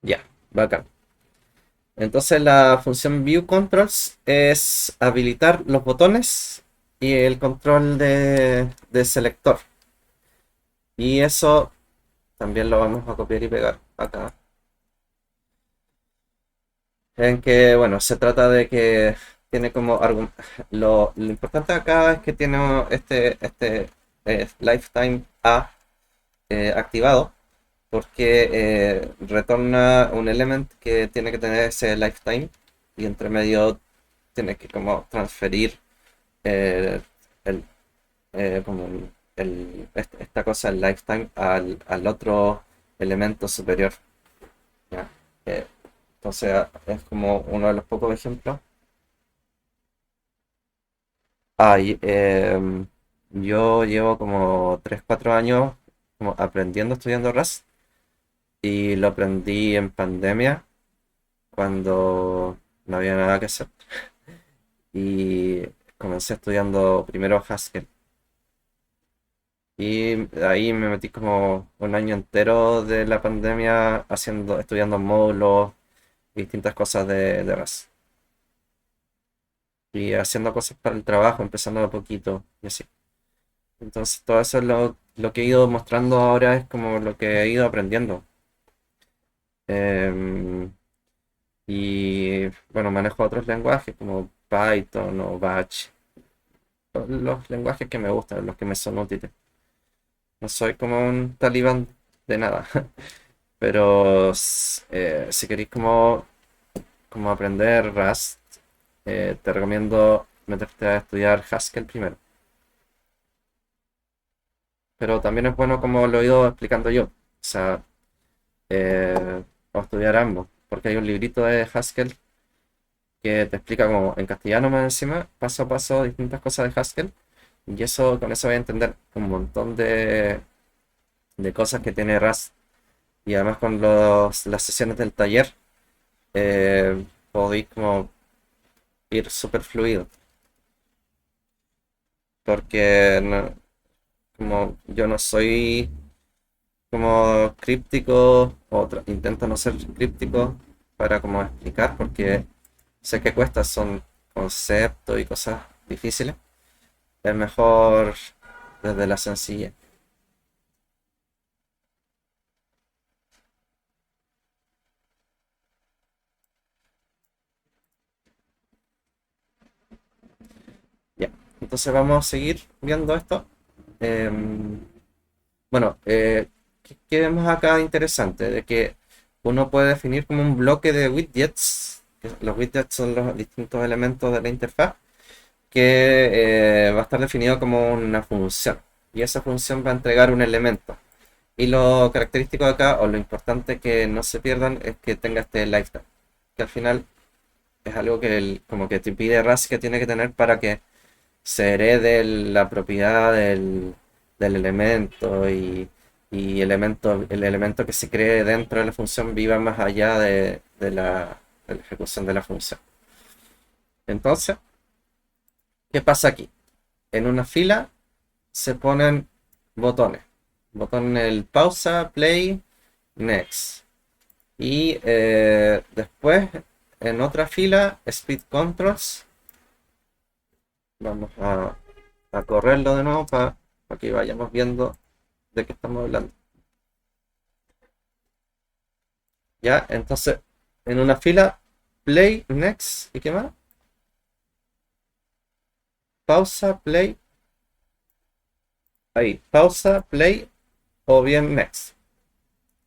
Speaker 1: Ya, bacán. Entonces la función View Controls es habilitar los botones y el control de selector. Y eso también lo vamos a copiar y pegar acá. En que, bueno, se trata de que tiene como lo importante acá es que tiene este lifetime A activado porque retorna un element que tiene que tener ese lifetime y entre medio tiene que como transferir eh, el, como esta cosa, el lifetime, al otro elemento superior. ¿Ya? Eh, entonces es como uno de los pocos ejemplos. Yo llevo como 3 4 años como aprendiendo, estudiando Rust y lo aprendí en pandemia cuando no había nada que hacer y comencé estudiando primero Haskell y ahí me metí como un año entero de la pandemia estudiando módulos y distintas cosas de Rust y haciendo cosas para el trabajo, empezando de a poquito y así. Entonces todo eso es lo que he ido mostrando ahora es como lo que he ido aprendiendo. Em, y bueno, manejo otros lenguajes como Python o Bash. Los lenguajes que me gustan, los que me son útiles. No soy como un talibán de nada. Pero si queréis como aprender Rust, te recomiendo meterte a estudiar Haskell primero. Pero también es bueno como lo he ido explicando yo. O sea, o estudiar ambos, porque hay un librito de Haskell que te explica como en castellano más encima, paso a paso, distintas cosas de Haskell, y eso con eso voy a entender un montón de cosas que tiene Rust, y además con las sesiones del taller podéis como ir súper fluido, porque como yo no soy como críptico, intento no ser críptico para como explicar, porque sé que cuesta, son conceptos y cosas difíciles. Es mejor desde la sencilla. entonces vamos a seguir viendo esto. Em, bueno, ¿qué vemos acá interesante? De que uno puede definir como un bloque de widgets. Los widgets son los distintos elementos de la interfaz que va a estar definido como una función. Y esa función va a entregar un elemento. Y lo característico de acá, o lo importante que no se pierdan, es que tenga este lifetime. Que al final es algo que como que te pide RAS que tiene que tener para que se herede la propiedad del elemento y el elemento que se cree dentro de la función viva más allá de la ejecución de la función. Entonces, ¿qué pasa aquí? En una fila se ponen botones. Botón el pausa, play, next. Y después en otra fila, speed controls. Vamos a correrlo de nuevo para que vayamos viendo de qué estamos hablando. Ya, entonces en una fila, play, next. ¿Y qué más? Pausa, play. Ahí, pausa, play o bien next.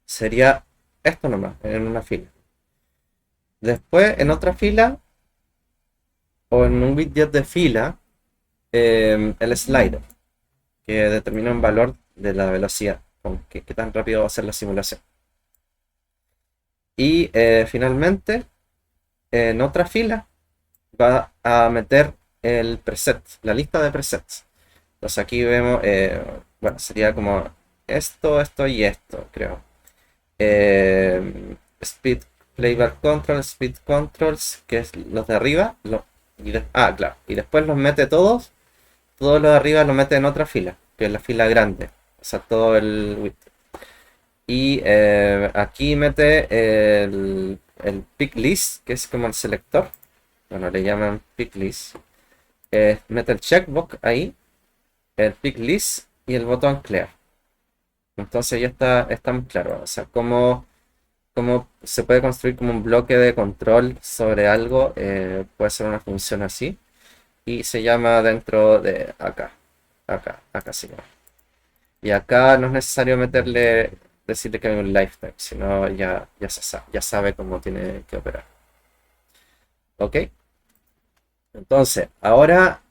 Speaker 1: Sería esto nomás, en una fila. Después, en otra fila, o en un widget de fila, el slider, que determina un valor de la velocidad, con qué tan rápido va a ser la simulación. Y finalmente, en otra fila, va a meter el preset, la lista de presets. Entonces aquí vemos, bueno, sería como esto y esto, creo. Speed Playback Control, Speed Controls, que es los de arriba. Claro. Y después los mete todos. Todos los de arriba los mete en otra fila, que es la fila grande. O sea, todo el width. Y aquí mete el pick list, que es como el selector. Bueno, le llaman pick list. Mete el checkbox ahí, el pick list y el botón clear. Entonces ya está muy claro. O sea, cómo se puede construir como un bloque de control sobre algo, puede ser una función así, y se llama dentro de acá se llama. Y acá no es necesario decirle que hay un lifetime, sino ya sabe cómo tiene que operar. ¿Ok? Entonces, ahora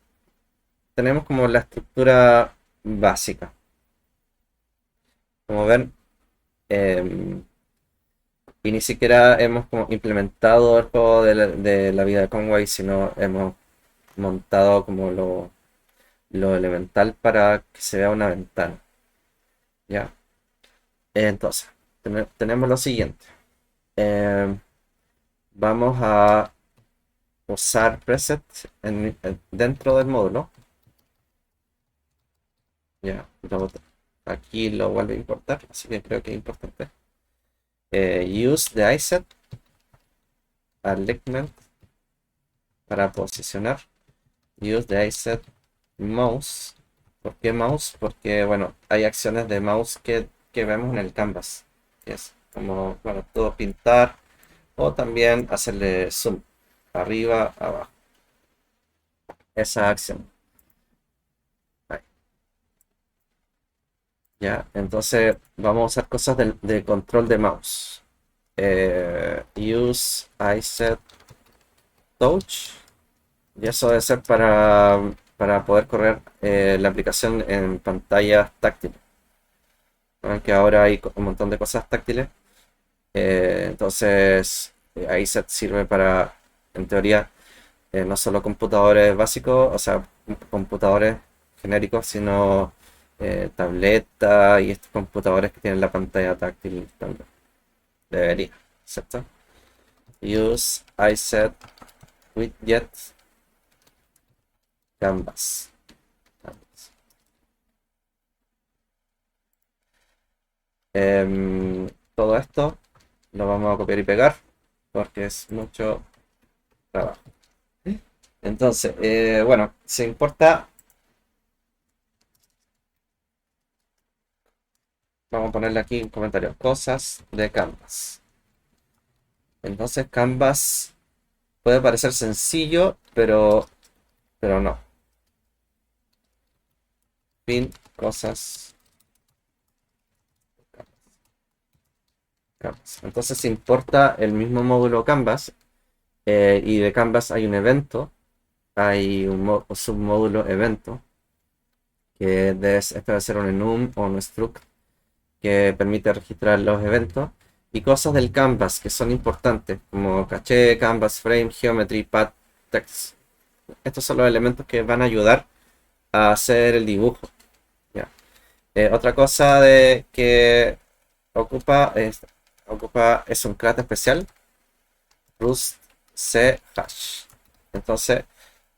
Speaker 1: tenemos como la estructura básica. Como ven, em, y ni siquiera hemos como implementado el juego de la vida de Conway, sino hemos montado como lo elemental para que se vea una ventana. ¿Ya? Entonces, tenemos lo siguiente. Eh, Vamos a usar presets dentro del módulo. Ya, aquí lo vuelve a importar, así que creo que es importante. Use the iSet alignment para posicionar. Use the iSet mouse. ¿Por qué mouse? Porque, bueno, hay acciones de mouse que vemos en el canvas. Es como, bueno, todo pintar o también hacerle zoom arriba, abajo. Esa acción. Ahí. Ya, entonces vamos a usar cosas de control de mouse. Use iSet touch. Y eso debe ser para poder correr la aplicación en pantallas táctiles. ¿No? Que ahora hay un montón de cosas táctiles. Entonces, iSet sirve para, en teoría, no solo computadores básicos, o sea, computadores genéricos, sino tabletas y estos computadores que tienen la pantalla táctil también. Debería, ¿cierto? Use iSet widget canvas. Todo esto lo vamos a copiar y pegar porque es mucho trabajo. Entonces, bueno, se importa. Vamos a ponerle aquí un comentario. Cosas de Canvas. Entonces, Canvas puede parecer sencillo, pero no. bin cosas Canvas. Entonces se importa el mismo módulo Canvas y de Canvas hay un evento, hay un submódulo evento que este debe ser un enum o un struct que permite registrar los eventos y cosas del Canvas que son importantes como caché, Canvas, frame, geometry, path, text. Estos son los elementos que van a ayudar a hacer el dibujo. ¿Ya? Otra cosa que es un CRUD especial, Rust C hash. Entonces,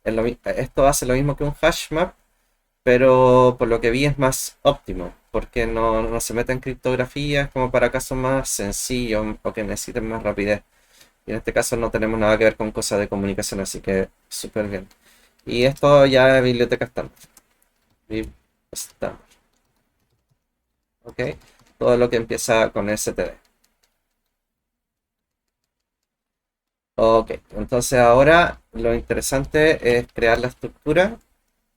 Speaker 1: esto hace lo mismo que un hash map, pero por lo que vi es más óptimo, porque no se mete en criptografía, es como para casos más sencillos o que necesiten más rapidez. Y en este caso no tenemos nada que ver con cosas de comunicación, así que súper bien. Y esto ya es biblioteca estándar. Bib estándar. ¿Ok? Todo lo que empieza con std. Ok, entonces ahora lo interesante es crear la estructura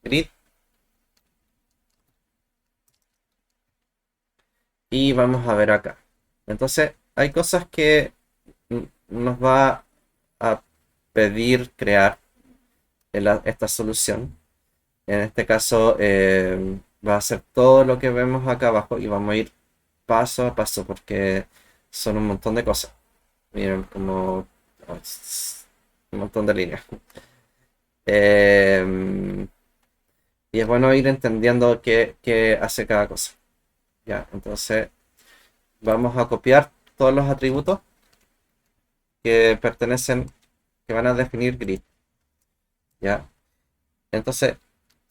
Speaker 1: grid y vamos a ver acá. Entonces hay cosas que nos va a pedir crear esta solución. En este caso va a ser todo lo que vemos acá abajo y vamos a ir paso a paso porque son un montón de cosas. Miren, como un montón de líneas. Eh, y es bueno ir entendiendo qué hace cada cosa. Ya, entonces vamos a copiar todos los atributos que pertenecen, que van a definir grid. Ya, entonces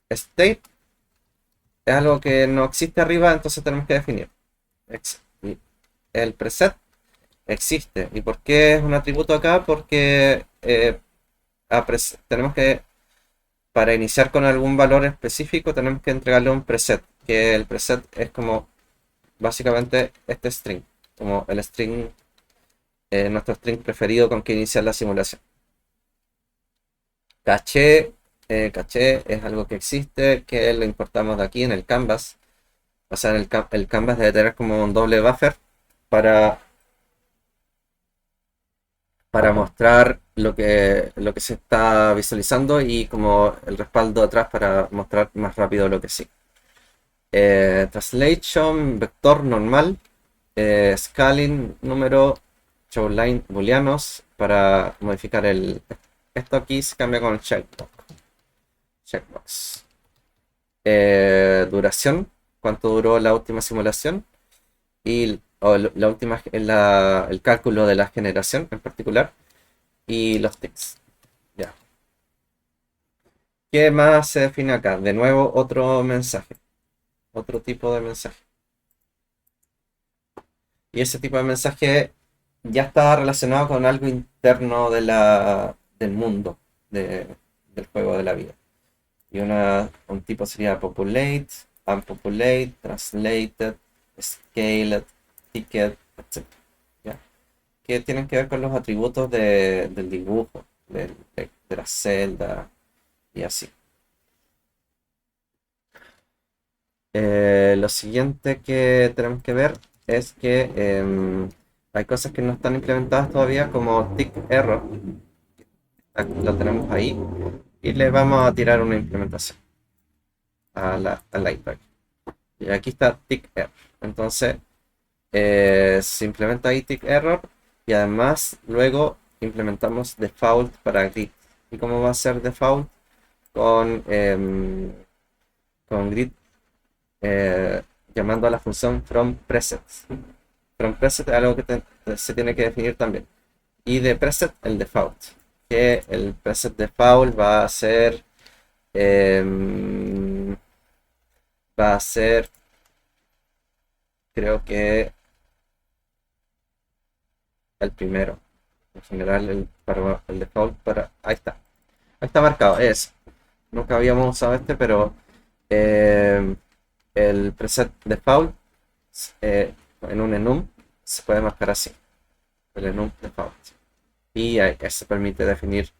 Speaker 1: state es algo que no existe arriba, entonces tenemos que definir. El preset existe. ¿Y por qué es un atributo acá? Porque tenemos que, para iniciar con algún valor específico, tenemos que entregarle un preset. Que el preset es como básicamente este string, como el string, nuestro string preferido con que iniciar la simulación. Caché, caché es algo que existe, que lo importamos de aquí en el canvas. O sea, el canvas debe tener como un doble buffer para, para mostrar lo que se está visualizando y como el respaldo atrás para mostrar más rápido lo que sí. Translation, vector normal, scaling, número, showline, booleanos para modificar esto aquí se cambia con el checkbox. Duración, cuánto duró la última simulación y la última, el cálculo de la generación en particular y los ticks. Ya. ¿Qué más se define acá? De nuevo otro mensaje, otro tipo de mensaje. Y ese tipo de mensaje ya está relacionado con algo interno del mundo del juego de la vida. Y un tipo sería populate, unpopulate, translated, scaled, ticket, etc. ¿Ya? Que tienen que ver con los atributos del dibujo, de la celda y así. Lo siguiente que tenemos que ver es que hay cosas que no están implementadas todavía como tick error. Lo tenemos ahí y le vamos a tirar una implementación a la library. Y aquí está tick error. Entonces se implementa ahí tick error y además luego implementamos default para grid. ¿Y cómo va a ser default? Con grid eh, llamando a la función from presets. From preset es algo que se tiene que definir también. Y de preset el default. Que el preset default em, va a ser, creo que el primero. En general, el default para. Ahí está marcado. Nunca habíamos usado este, pero em, el preset default en un enum se puede marcar así. El enum default. Y ahí se permite definir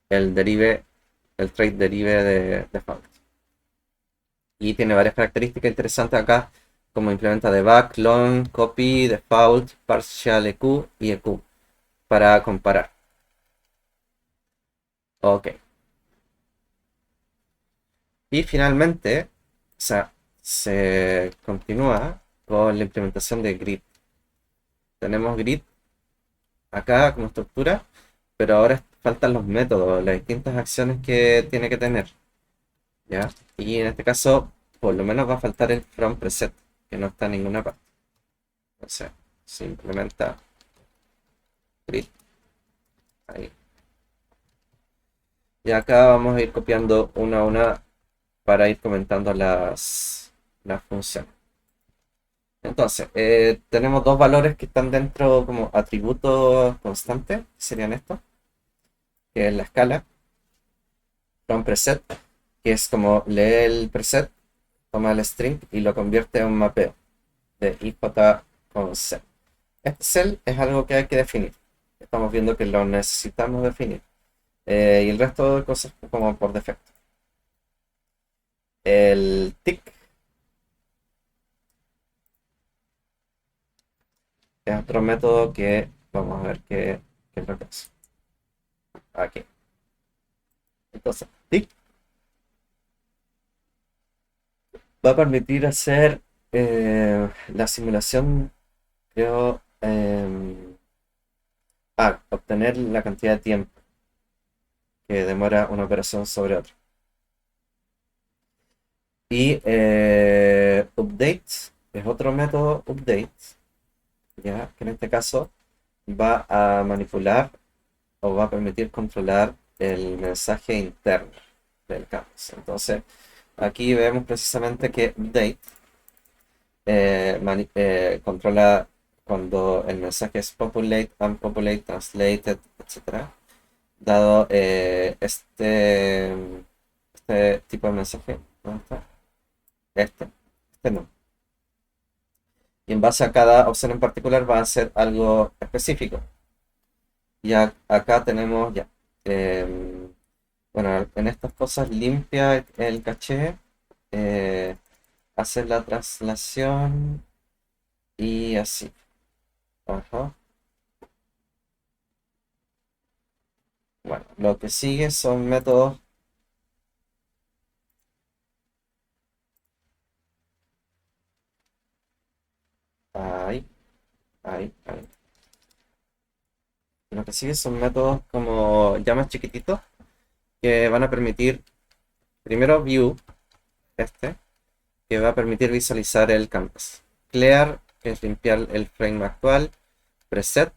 Speaker 1: el trait derive de default. Y tiene varias características interesantes acá, como implementa debug, clone, copy, default, partial EQ y EQ para comparar. Ok. Y finalmente, o sea, se continúa con la implementación de grid. Tenemos grid acá como estructura, pero ahora faltan los métodos, las distintas acciones que tiene que tener, ¿ya? Y en este caso, por lo menos va a faltar el from preset, que no está en ninguna parte. O sea, se implementa grid ahí. Y acá vamos a ir copiando una a una para ir comentando las funciones. Entonces, tenemos dos valores que están dentro como atributos constantes, serían estos, que es la escala, from preset, que es como lee el preset, toma el string y lo convierte en un mapeo de IJ con cell. Este cell es algo que hay que definir. Estamos viendo que lo necesitamos definir. Y el resto de cosas como por defecto. El tick es otro método que vamos a ver qué es lo que hace. Aquí. Entonces, tick va a permitir hacer la simulación, creo, obtener la cantidad de tiempo que demora una operación sobre otra. Y update es otro método update, ¿ya? Que en este caso va a manipular o va a permitir controlar el mensaje interno del campus. Entonces, aquí vemos precisamente que update controla cuando el mensaje es populate, unpopulate, translated, etcétera. Dado este tipo de mensaje, ¿dónde está? Este no. Y en base a cada opción en particular va a ser algo específico. Y acá tenemos ya. Bueno, en estas cosas limpia el caché, eh, hace la traslación y así. Ajá. Bueno, lo que sigue son métodos. Ahí, ahí. Lo que sigue son métodos como ya más chiquititos que van a permitir, primero view, este, que va a permitir visualizar el canvas. Clear, que es limpiar el frame actual. Preset,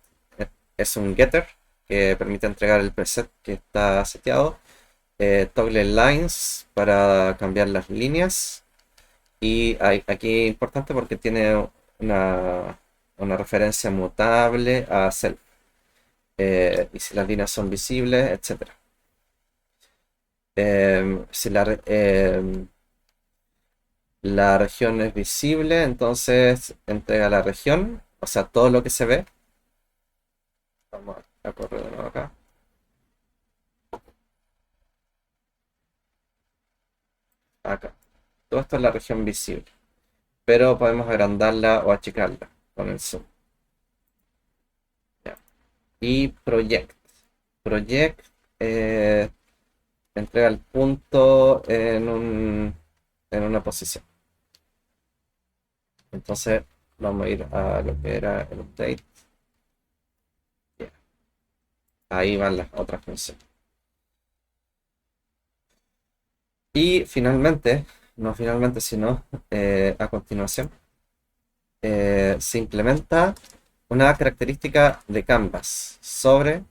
Speaker 1: es un getter que permite entregar el preset que está seteado. Toggle lines para cambiar las líneas. Y aquí es importante porque tiene una referencia mutable a self. Y si las líneas son visibles, etc. Si la región es visible, entonces entrega la región, o sea, todo lo que se ve. Vamos a correr de nuevo acá. Acá. Todo esto es la región visible, pero podemos agrandarla o achicarla con el zoom. Ya. Y project. Project eh, entrega el punto en una posición. Entonces vamos a ir a lo que era el update. Ya. Ahí van las otras funciones. Y finalmente, no finalmente, sino a continuación, se implementa una característica de Canvas sobre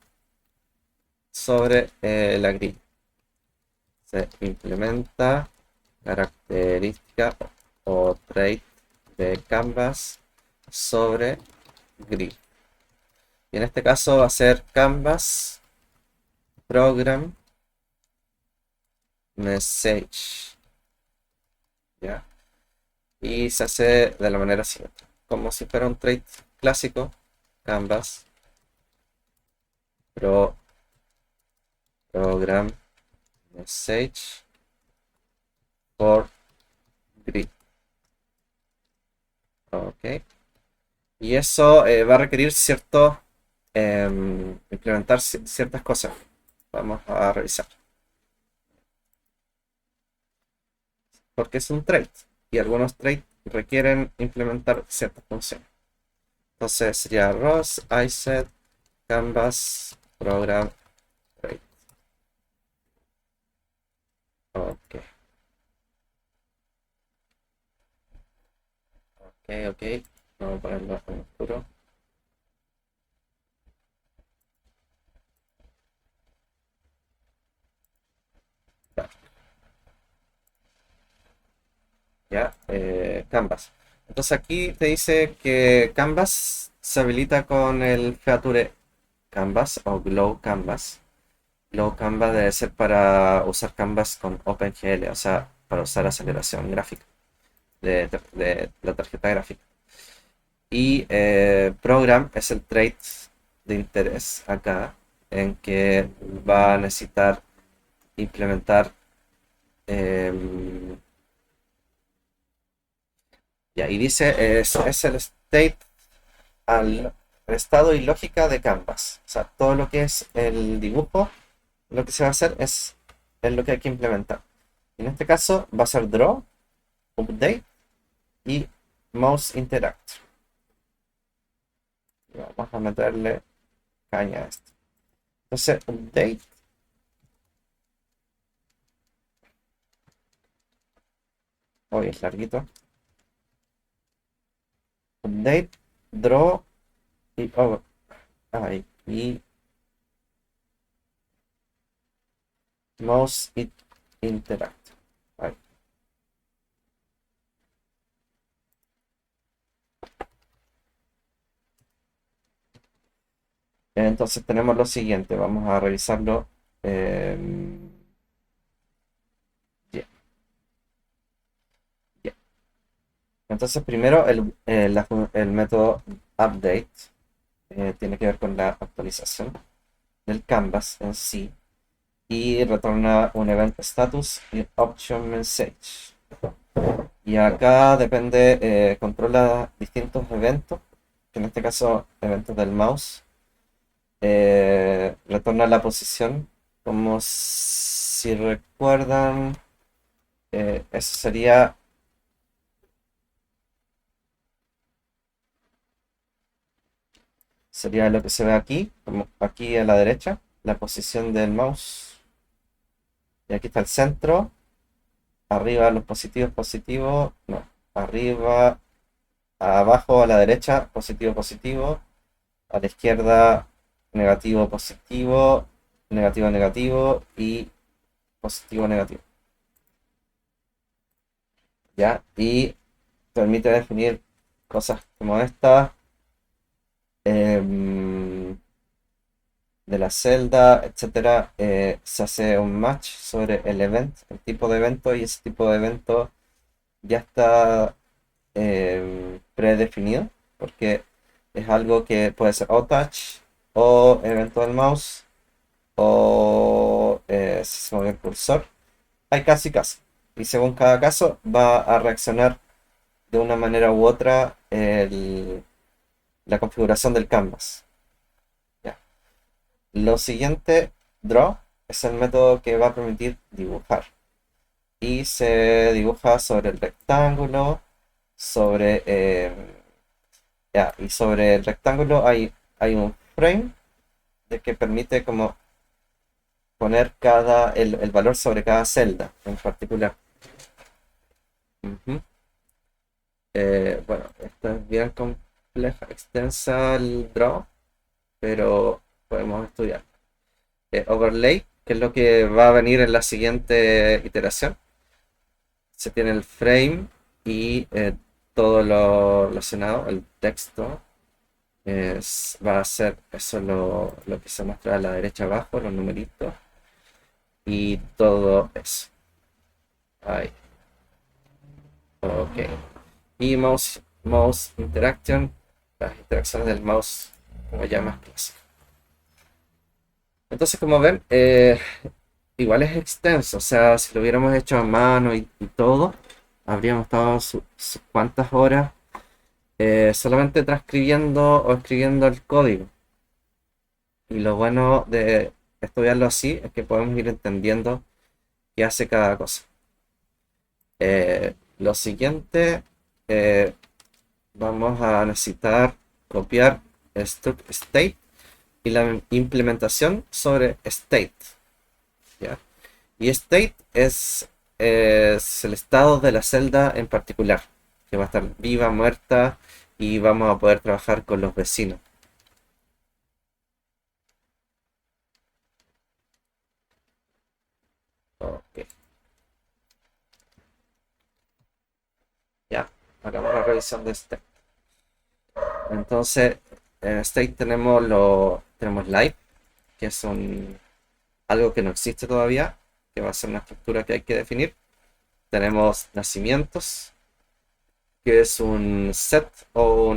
Speaker 1: la grilla. Se implementa característica o trait de Canvas sobre grid. Y en este caso va a ser Canvas program message. ¿Ya? Y se hace de la manera siguiente, como si fuera un trait clásico. Canvas program message for ¿ok? Y eso va a requerir implementar ciertas cosas. Vamos a revisar. Porque es un trait. Y algunos traits requieren implementar ciertas funciones. Entonces sería ROS, iSet, Canvas, Program, Trait. Ok, ok. Vamos a ponerlo en oscuro. Ya, Canvas. Entonces aquí te dice que Canvas se habilita con el Feature Canvas o Glow Canvas. Glow Canvas debe ser para usar Canvas con OpenGL, o sea, para usar aceleración gráfica de la tarjeta gráfica. Y Program es el trait de interés acá, en que va a necesitar implementar em, ya, y dice es el state al estado y lógica de Canvas. O sea, todo lo que es el dibujo, lo que se va a hacer es lo que hay que implementar. En este caso va a ser draw, update y mouse interact. Vamos a meterle caña a esto. Entonces, update. Hoy es larguito. Update, draw y y mouse interact. Ahí. Entonces tenemos lo siguiente, vamos a revisarlo. Yeah, yeah. Entonces primero el método update tiene que ver con la actualización del canvas en sí y retorna un event status y option message. Y acá depende, controla distintos eventos, en este caso eventos del mouse. Retorna la posición, como si recuerdan, eso sería lo que se ve aquí, como aquí a la derecha, la posición del mouse. Y aquí está el centro, arriba los positivos, no, arriba, abajo a la derecha, positivo, a la izquierda, negativo, negativo y positivo. ¿Ya? Y permite definir cosas como esta, de la celda, etcétera. Se hace un match sobre el tipo de evento, y ese tipo de evento ya está predefinido, porque es algo que puede ser o touch o evento del mouse o si se mueve el cursor. Hay caso y caso. Y según cada caso va a reaccionar de una manera u otra la configuración del canvas. Ya. Lo siguiente, draw, es el método que va a permitir dibujar. Y se dibuja sobre el rectángulo, y sobre el rectángulo hay un frame de que permite como poner el valor sobre cada celda en particular. Ujú. Bueno, esto es bien compleja, extensa el draw, pero podemos estudiar. Overlay, que es lo que va a venir en la siguiente iteración. Se tiene el frame y todo lo relacionado, el texto. Va a ser eso lo que se muestra a la derecha abajo, los numeritos. Y todo eso. Ahí. Ok. Y mouse interaction, las interacciones del mouse como ya más clásicas. Entonces, como ven, igual es extenso. O sea, si lo hubiéramos hecho a mano y todo, habríamos estado sus cuantas horas solamente transcribiendo o escribiendo el código. Y lo bueno de estudiarlo así es que podemos ir entendiendo qué hace cada cosa. Lo siguiente, eh, vamos a necesitar copiar struct state y la implementación sobre state. ¿Ya? Y state es el estado de la celda en particular, que va a estar viva, muerta, y vamos a poder trabajar con los vecinos. Ok, ya, hagamos la revisión de state. Entonces, en state tenemos live, que es algo que no existe todavía, que va a ser una estructura que hay que definir. Tenemos nacimientos, que es un set o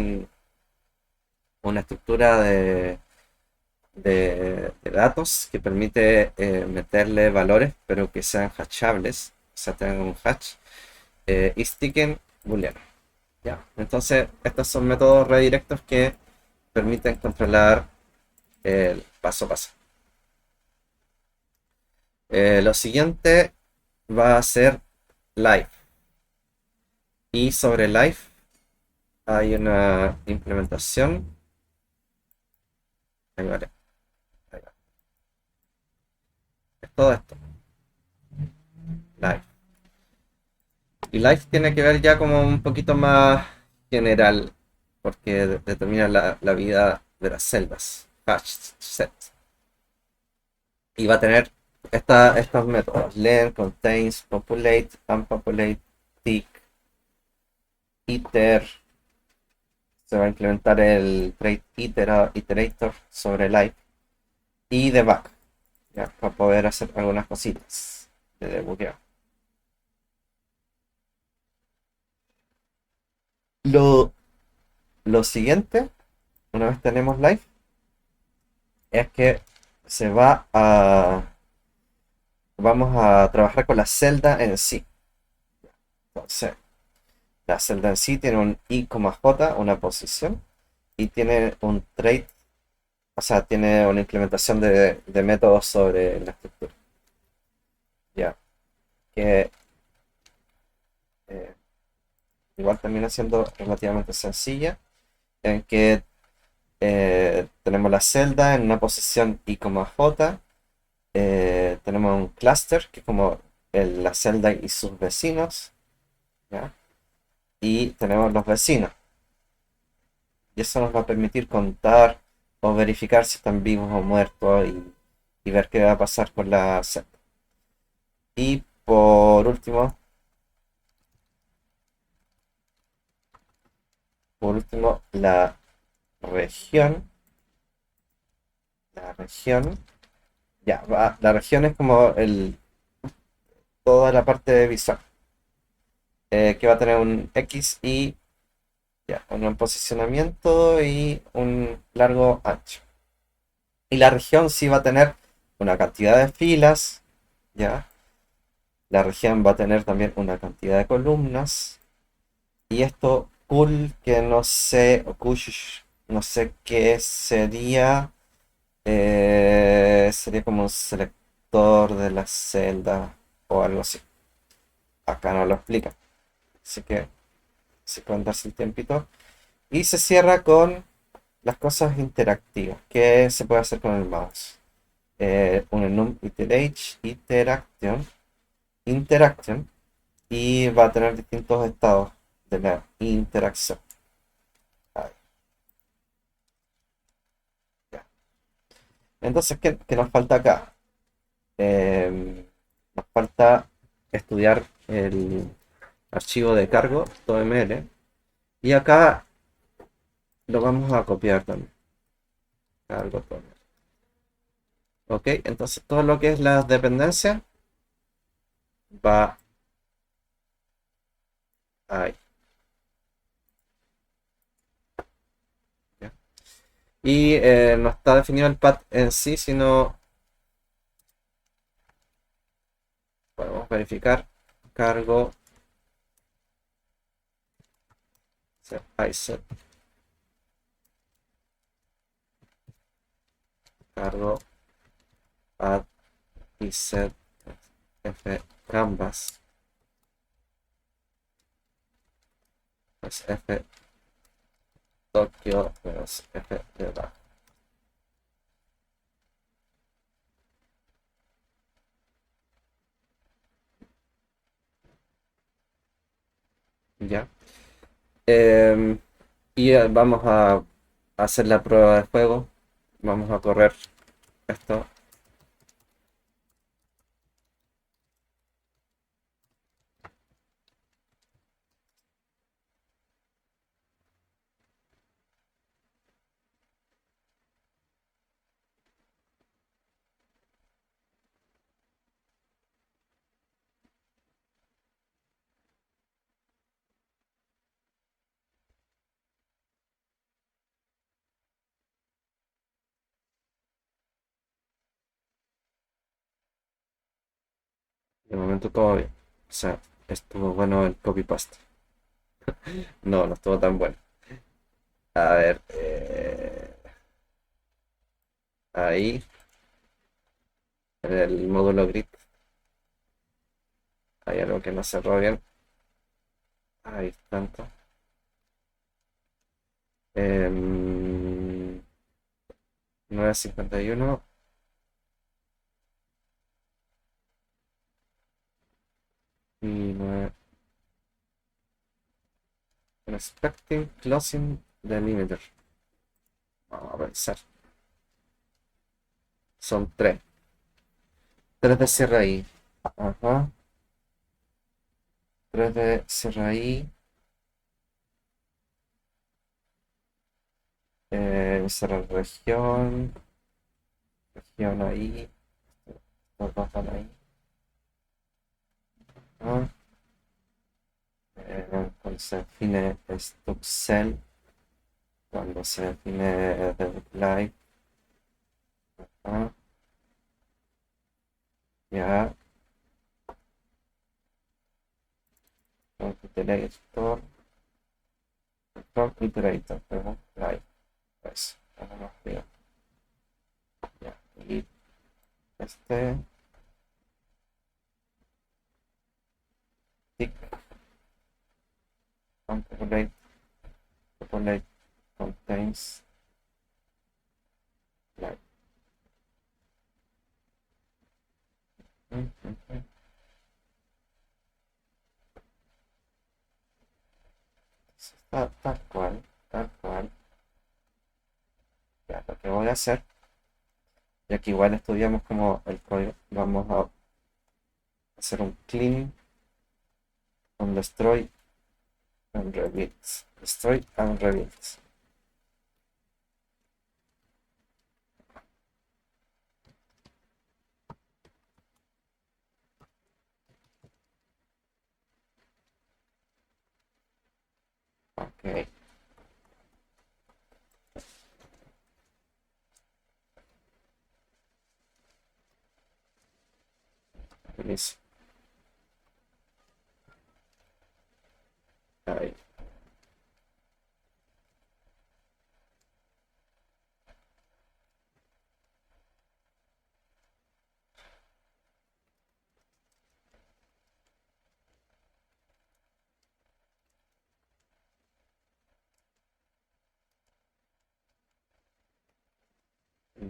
Speaker 1: una estructura de datos que permite meterle valores, pero que sean hashables, o sea, tengan un hash, y sticken booleano. ¿Ya? Entonces, estos son métodos redirectos que permiten controlar el paso a paso. Lo siguiente va a ser live. Y sobre live hay una implementación. Ahí vale, ahí va. Es todo esto, live. Y live tiene que ver ya como un poquito más general, porque determina la vida de las celdas. Hash set. Y va a tener estos métodos: len, contains, populate, unpopulate, tick, iter. Se va a implementar el trait iterator sobre live y debug, ya, para poder hacer algunas cositas de debugueo. Lo, lo siguiente, una vez tenemos live, es que se va a vamos a trabajar con la celda en sí. Entonces, la celda en sí tiene un i,j, una posición, y tiene un trait, o sea, tiene una implementación de métodos sobre la estructura. Ya, que eh, igual termina siendo relativamente sencilla, en que tenemos la celda en una posición i,j, tenemos un cluster, que es como la celda y sus vecinos, ¿ya? Y tenemos los vecinos. Y eso nos va a permitir contar o verificar si están vivos o muertos y ver qué va a pasar con la celda. Y por último, región, la región, ya, la región es como toda la parte visual, que va a tener un X y ya, un posicionamiento y un largo ancho. Y la región sí va a tener una cantidad de filas, ya. La región va a tener también una cantidad de columnas. Y esto, cool, que no sé, o kush, no sé qué sería. Sería como un selector de la celda o algo así. Acá no lo explica. Así que si pueden darse el tiempito. Y se cierra con las cosas interactivas que se puede hacer con el mouse. Un enum interaction, y va a tener distintos estados de la interacción. Ahí, ya. Entonces, ¿qué nos falta acá? Nos falta estudiar el archivo de cargo .ml, y acá lo vamos a copiar también. Cargo .ml. Ok, entonces todo lo que es la dependencia va ahí. ¿Ya? Y no está definido el path en sí, sino podemos verificar cargo iset cargo add iset f canvas pues f Tokio menos f de bajo. Ya. Y vamos a hacer la prueba de fuego. Vamos a correr esto. De momento todo bien. O sea, estuvo bueno el copy-paste. No, no estuvo tan bueno. A ver, ahí, en el módulo grid, hay algo que no cerró bien. Ahí tanto. 9:51 y 9. Expecting closing delimiter. Vamos a revisar. Son 3. 3 de cierre ahí. Ajá. 3 de cierre ahí. Cerrar región. Región ahí. Los dos van ahí. Ah, cuando se define Stuxel. Cuando se define The Live. Ah, ya. Iterator. From Iterator. Perdón. Live. Pues. Ahora más bien. Ya. Y este. Tick. Populate. Populate contains live. Mm, mm, mm. Tal cual. Tal cual. Ya, lo que voy a hacer, ya que igual estudiamos como el código, vamos a hacer un clean, un destroy and rebuild. Destroy and rebuild. Ok, listo. Ahí.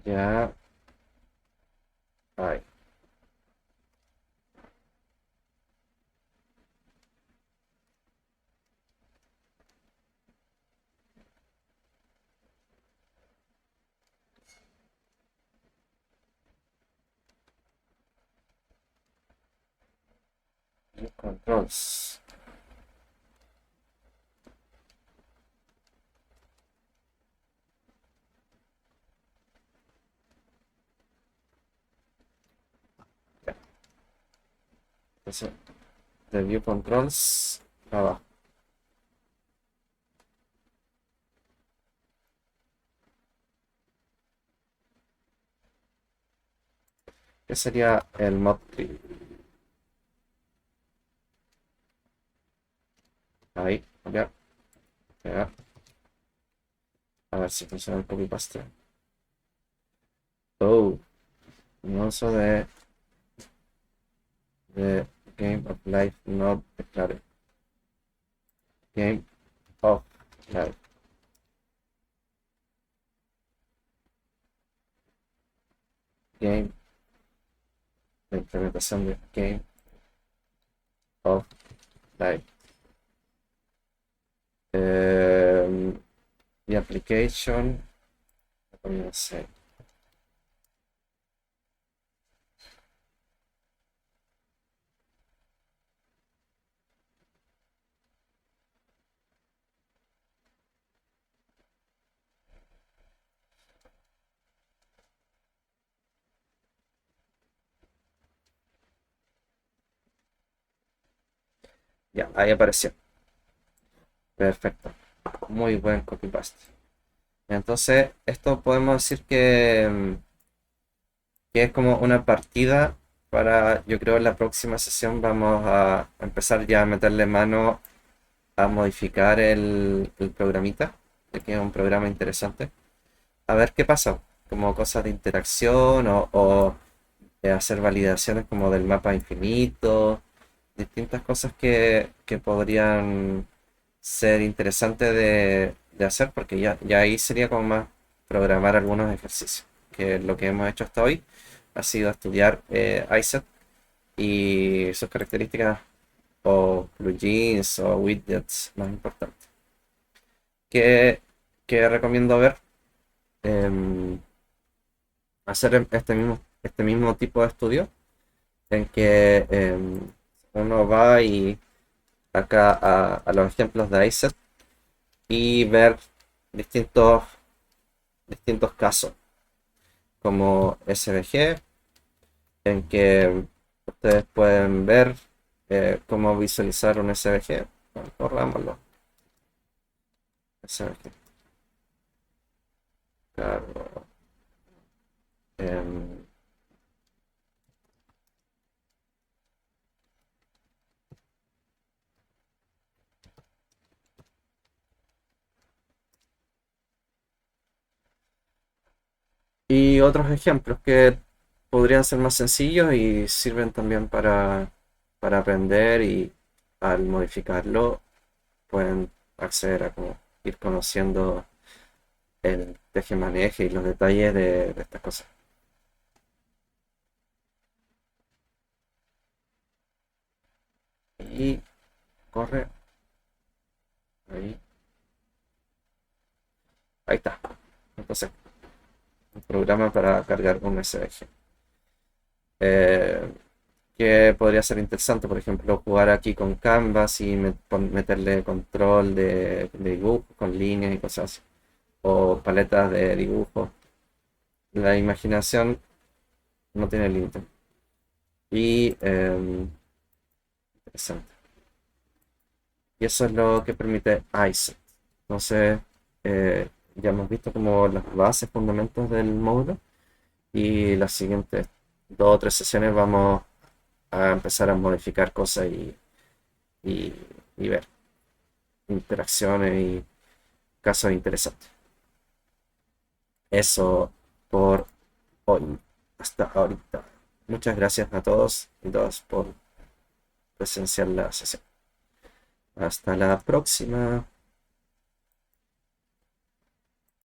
Speaker 1: Ya. Ahí. Y controls. Ya. Entonces, de view controls abajo. ¿Qué sería el mod tree? Ahí, ya. Ya. A ver si funciona el copy paste. Oh, un uso de Game of Life not declared. Game of Life. Game. La implementación de Game of Life. The application. No sé. Ya, ahí apareció. Perfecto. Muy buen copy paste. Entonces, esto podemos decir que es como una partida para, yo creo, en la próxima sesión vamos a empezar ya a meterle mano a modificar el programita, ya que es un programa interesante. A ver qué pasa, como cosas de interacción o hacer validaciones como del mapa infinito, distintas cosas que podrían ser interesantes de hacer, porque ya ahí sería como más programar algunos ejercicios, que lo que hemos hecho hasta hoy ha sido estudiar ISET y sus características o plugins o widgets más importantes. ¿Qué, qué recomiendo ver? Em, Hacer este mismo tipo de estudio en que uno va y acá a los ejemplos de ISET y ver distintos, distintos casos como SVG en que ustedes pueden ver cómo visualizar un SVG. Bueno, corrámoslo. SVG. Claro. Em, y otros ejemplos que podrían ser más sencillos y sirven también para aprender y al modificarlo pueden acceder a como ir conociendo el tejemaneje y los detalles de estas cosas. Y corre ahí. Ahí está. Entonces, un programa para cargar un SVG. Eh, que podría ser interesante, por ejemplo, jugar aquí con Canvas y meterle control de dibujo con líneas y cosas así. O paletas de dibujo. La imaginación no tiene límite. Y interesante. Y eso es lo que permite ISET. Entonces, ya hemos visto como las bases, fundamentos del módulo. Y las siguientes 2 o 3 sesiones vamos a empezar a modificar cosas y, y ver interacciones y casos interesantes. Eso por hoy. Hasta ahorita. Muchas gracias a todos y todas por presenciar la sesión. Hasta la próxima.